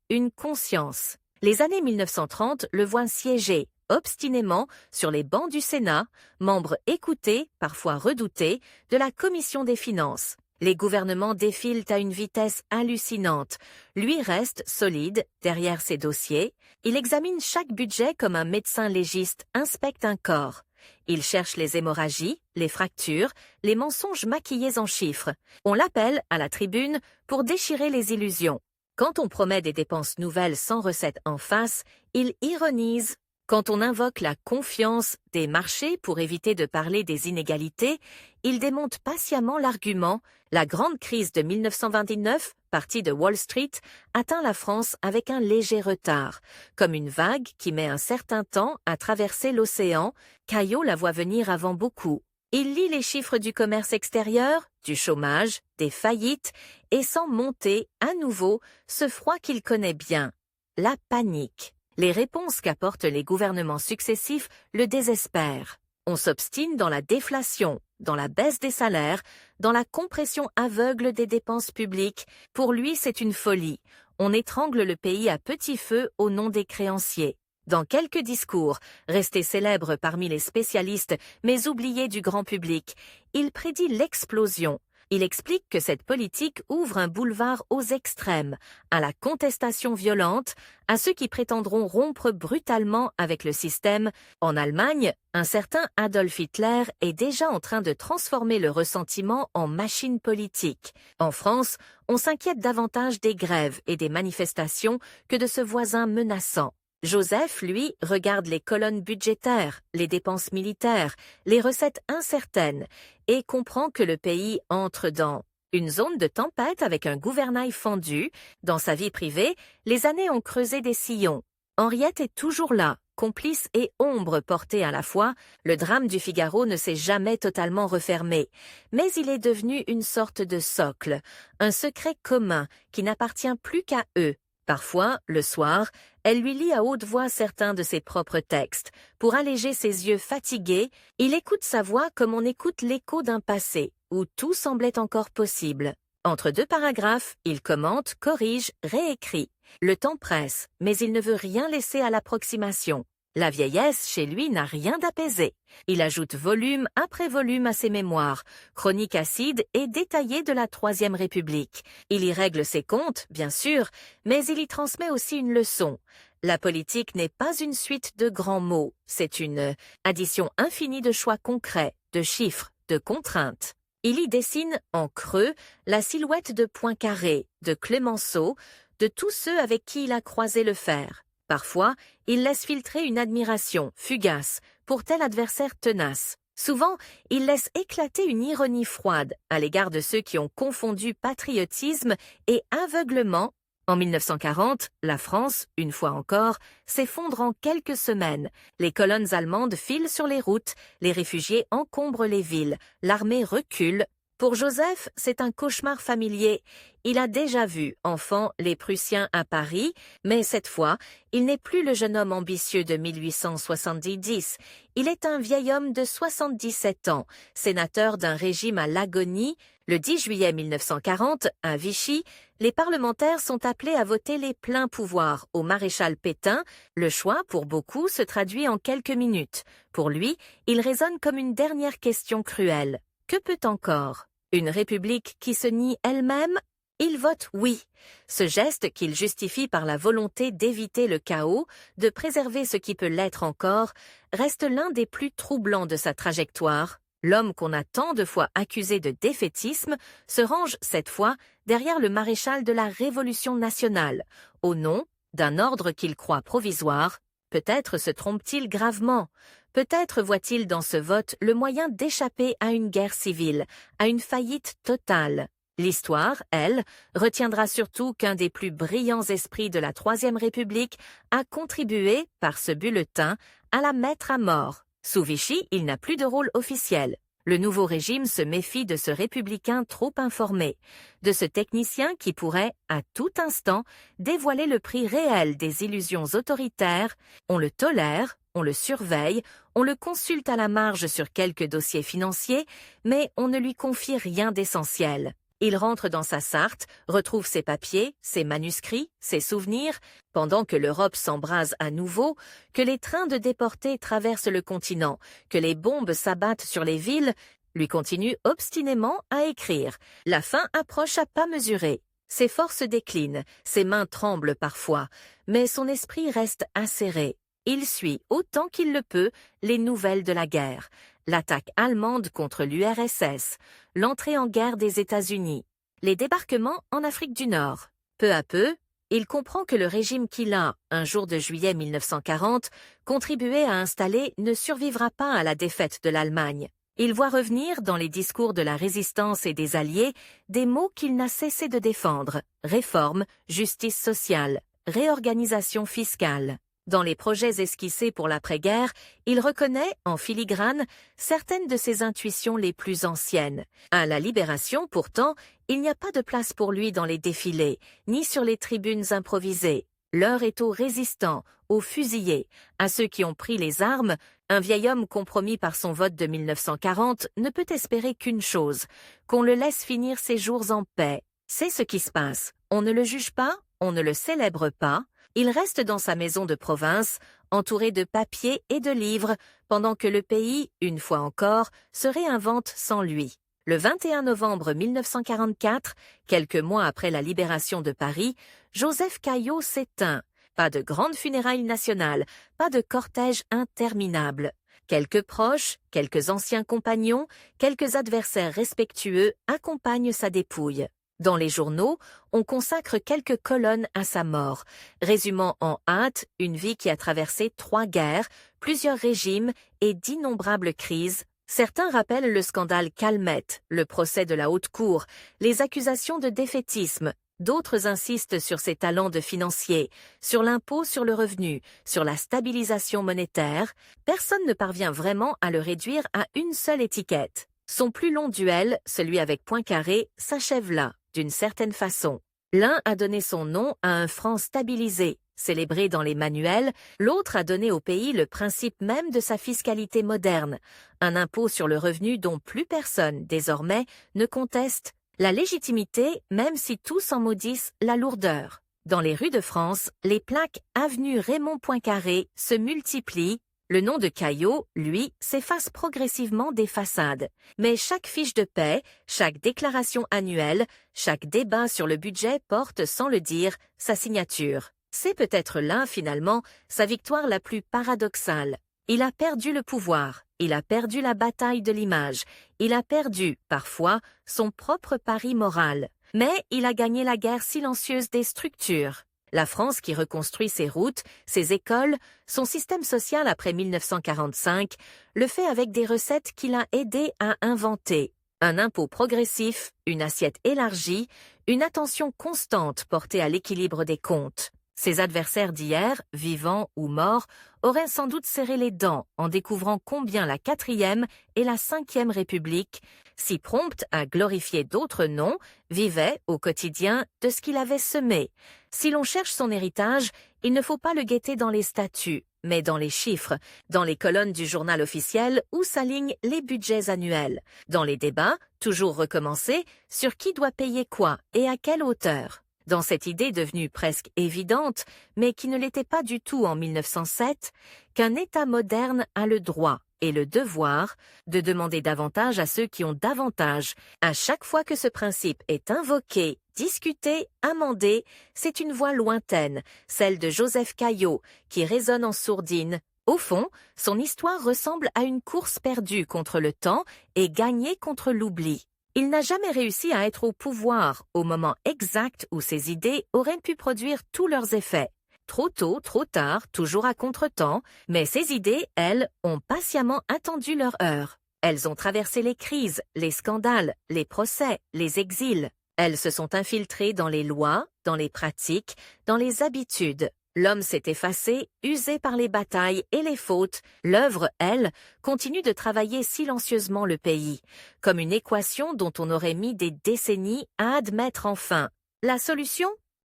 une conscience. Les années 1930 le voient siéger, obstinément, sur les bancs du Sénat, membre écouté, parfois redouté, de la Commission des finances. Les gouvernements défilent à une vitesse hallucinante. Lui reste solide derrière ses dossiers. Il examine chaque budget comme un médecin légiste inspecte un corps. Il cherche les hémorragies, les fractures, les mensonges maquillés en chiffres. On l'appelle à la tribune pour déchirer les illusions. Quand on promet des dépenses nouvelles sans recette en face, il ironise. Quand on invoque la confiance des marchés pour éviter de parler des inégalités, il démonte patiemment l'argument. La grande crise de 1929, partie de Wall Street, atteint la France avec un léger retard. Comme une vague qui met un certain temps à traverser l'océan, Caillaux la voit venir avant beaucoup. Il lit les chiffres du commerce extérieur, du chômage, des faillites, et sent monter, à nouveau, ce froid qu'il connaît bien. La panique. Les réponses qu'apportent les gouvernements successifs le désespèrent. On s'obstine dans la déflation, dans la baisse des salaires, dans la compression aveugle des dépenses publiques. Pour lui, c'est une folie. On étrangle le pays à petit feu au nom des créanciers. Dans quelques discours, restés célèbres parmi les spécialistes mais oubliés du grand public, il prédit l'explosion. Il explique que cette politique ouvre un boulevard aux extrêmes, à la contestation violente, à ceux qui prétendront rompre brutalement avec le système. En Allemagne, un certain Adolf Hitler est déjà en train de transformer le ressentiment en machine politique. En France, on s'inquiète davantage des grèves et des manifestations que de ce voisin menaçant. Joseph, lui, regarde les colonnes budgétaires, les dépenses militaires, les recettes incertaines et comprend que le pays entre dans une zone de tempête avec un gouvernail fendu. Dans sa vie privée, les années ont creusé des sillons. Henriette est toujours là, complice et ombre portée à la fois. Le drame du Figaro ne s'est jamais totalement refermé, mais il est devenu une sorte de socle, un secret commun qui n'appartient plus qu'à eux. Parfois, le soir, elle lui lit à haute voix certains de ses propres textes. Pour alléger ses yeux fatigués, il écoute sa voix comme on écoute l'écho d'un passé, où tout semblait encore possible. Entre deux paragraphes, il commente, corrige, réécrit. Le temps presse, mais il ne veut rien laisser à l'approximation. La vieillesse, chez lui, n'a rien d'apaisé. Il ajoute volume après volume à ses mémoires, chroniques acides et détaillées de la Troisième République. Il y règle ses comptes, bien sûr, mais il y transmet aussi une leçon. La politique n'est pas une suite de grands mots, c'est une addition infinie de choix concrets, de chiffres, de contraintes. Il y dessine, en creux, la silhouette de Poincaré, de Clemenceau, de tous ceux avec qui il a croisé le fer. Parfois, il laisse filtrer une admiration, fugace, pour tel adversaire tenace. Souvent, il laisse éclater une ironie froide à l'égard de ceux qui ont confondu patriotisme et aveuglement. En 1940, la France, une fois encore, s'effondre en quelques semaines. Les colonnes allemandes filent sur les routes, les réfugiés encombrent les villes, l'armée recule. Pour Joseph, c'est un cauchemar familier. Il a déjà vu, enfant, les Prussiens à Paris, mais cette fois, il n'est plus le jeune homme ambitieux de 1870. Il est un vieil homme de 77 ans, sénateur d'un régime à l'agonie. Le 10 juillet 1940, à Vichy, les parlementaires sont appelés à voter les pleins pouvoirs au maréchal Pétain. Le choix, pour beaucoup, se traduit en quelques minutes. Pour lui, il résonne comme une dernière question cruelle. Que peut encore une république qui se nie elle-même? Il vote oui. Ce geste qu'il justifie par la volonté d'éviter le chaos, de préserver ce qui peut l'être encore, reste l'un des plus troublants de sa trajectoire. L'homme qu'on a tant de fois accusé de défaitisme se range cette fois derrière le maréchal de la Révolution nationale, au nom d'un ordre qu'il croit provisoire. Peut-être se trompe-t-il gravement. Peut-être voit-il dans ce vote le moyen d'échapper à une guerre civile, à une faillite totale. L'histoire, elle, retiendra surtout qu'un des plus brillants esprits de la Troisième République a contribué, par ce bulletin, à la mettre à mort. Sous Vichy, il n'a plus de rôle officiel. Le nouveau régime se méfie de ce républicain trop informé, de ce technicien qui pourrait, à tout instant, dévoiler le prix réel des illusions autoritaires. On le tolère, on le surveille, on le consulte à la marge sur quelques dossiers financiers, mais on ne lui confie rien d'essentiel. Il rentre dans sa Sarthe, retrouve ses papiers, ses manuscrits, ses souvenirs, pendant que l'Europe s'embrase à nouveau, que les trains de déportés traversent le continent, que les bombes s'abattent sur les villes, lui continue obstinément à écrire. La fin approche à pas mesurés. Ses forces déclinent, ses mains tremblent parfois, mais son esprit reste acéré. Il suit autant qu'il le peut les nouvelles de la guerre. L'attaque allemande contre l'URSS, l'entrée en guerre des États-Unis, les débarquements en Afrique du Nord. Peu à peu, il comprend que le régime qu'il a, un jour de juillet 1940, contribué à installer ne survivra pas à la défaite de l'Allemagne. Il voit revenir dans les discours de la résistance et des Alliés des mots qu'il n'a cessé de défendre: réforme, justice sociale, réorganisation fiscale. Dans les projets esquissés pour l'après-guerre, il reconnaît, en filigrane, certaines de ses intuitions les plus anciennes. À la Libération, pourtant, il n'y a pas de place pour lui dans les défilés, ni sur les tribunes improvisées. L'heure est aux résistants, aux fusillés, à ceux qui ont pris les armes. Un vieil homme compromis par son vote de 1940 ne peut espérer qu'une chose, qu'on le laisse finir ses jours en paix. C'est ce qui se passe. On ne le juge pas, on ne le célèbre pas. Il reste dans sa maison de province, entouré de papiers et de livres, pendant que le pays, une fois encore, se réinvente sans lui. Le 21 novembre 1944, quelques mois après la libération de Paris, Joseph Caillaux s'éteint. Pas de grande funérailles nationales, pas de cortège interminable. Quelques proches, quelques anciens compagnons, quelques adversaires respectueux accompagnent sa dépouille. Dans les journaux, on consacre quelques colonnes à sa mort, résumant en hâte une vie qui a traversé 3 guerres, plusieurs régimes et d'innombrables crises. Certains rappellent le scandale Calmette, le procès de la haute cour, les accusations de défaitisme. D'autres insistent sur ses talents de financier, sur l'impôt sur le revenu, sur la stabilisation monétaire. Personne ne parvient vraiment à le réduire à une seule étiquette. Son plus long duel, celui avec Poincaré, s'achève là, d'une certaine façon. L'un a donné son nom à un franc stabilisé, célébré dans les manuels, l'autre a donné au pays le principe même de sa fiscalité moderne, un impôt sur le revenu dont plus personne, désormais, ne conteste la légitimité, même si tous en maudissent la lourdeur. Dans les rues de France, les plaques « Avenue Raymond Poincaré » se multiplient. Le nom de Caillaux, lui, s'efface progressivement des façades. Mais chaque fiche de paie, chaque déclaration annuelle, chaque débat sur le budget porte, sans le dire, sa signature. C'est peut-être là, finalement, sa victoire la plus paradoxale. Il a perdu le pouvoir, il a perdu la bataille de l'image, il a perdu, parfois, son propre pari moral. Mais il a gagné la guerre silencieuse des structures. La France qui reconstruit ses routes, ses écoles, son système social après 1945, le fait avec des recettes qu'il a aidé à inventer. Un impôt progressif, une assiette élargie, une attention constante portée à l'équilibre des comptes. Ses adversaires d'hier, vivants ou morts, auraient sans doute serré les dents en découvrant combien la 4e et la 5e République, si promptes à glorifier d'autres noms, vivaient au quotidien de ce qu'il avait semé. Si l'on cherche son héritage, il ne faut pas le guetter dans les statuts, mais dans les chiffres, dans les colonnes du journal officiel où s'alignent les budgets annuels, dans les débats, toujours recommencés, sur qui doit payer quoi et à quelle hauteur. Dans cette idée devenue presque évidente, mais qui ne l'était pas du tout en 1907, qu'un État moderne a le droit et le devoir de demander davantage à ceux qui ont davantage. À chaque fois que ce principe est invoqué, discuté, amendé, c'est une voix lointaine, celle de Joseph Caillaux, qui résonne en sourdine. Au fond, son histoire ressemble à une course perdue contre le temps et gagnée contre l'oubli. Il n'a jamais réussi à être au pouvoir au moment exact où ses idées auraient pu produire tous leurs effets. Trop tôt, trop tard, toujours à contretemps, mais ses idées, elles, ont patiemment attendu leur heure. Elles ont traversé les crises, les scandales, les procès, les exils. Elles se sont infiltrées dans les lois, dans les pratiques, dans les habitudes. L'homme s'est effacé, usé par les batailles et les fautes. L'œuvre, elle, continue de travailler silencieusement le pays, comme une équation dont on aurait mis des décennies à admettre enfin. La solution ?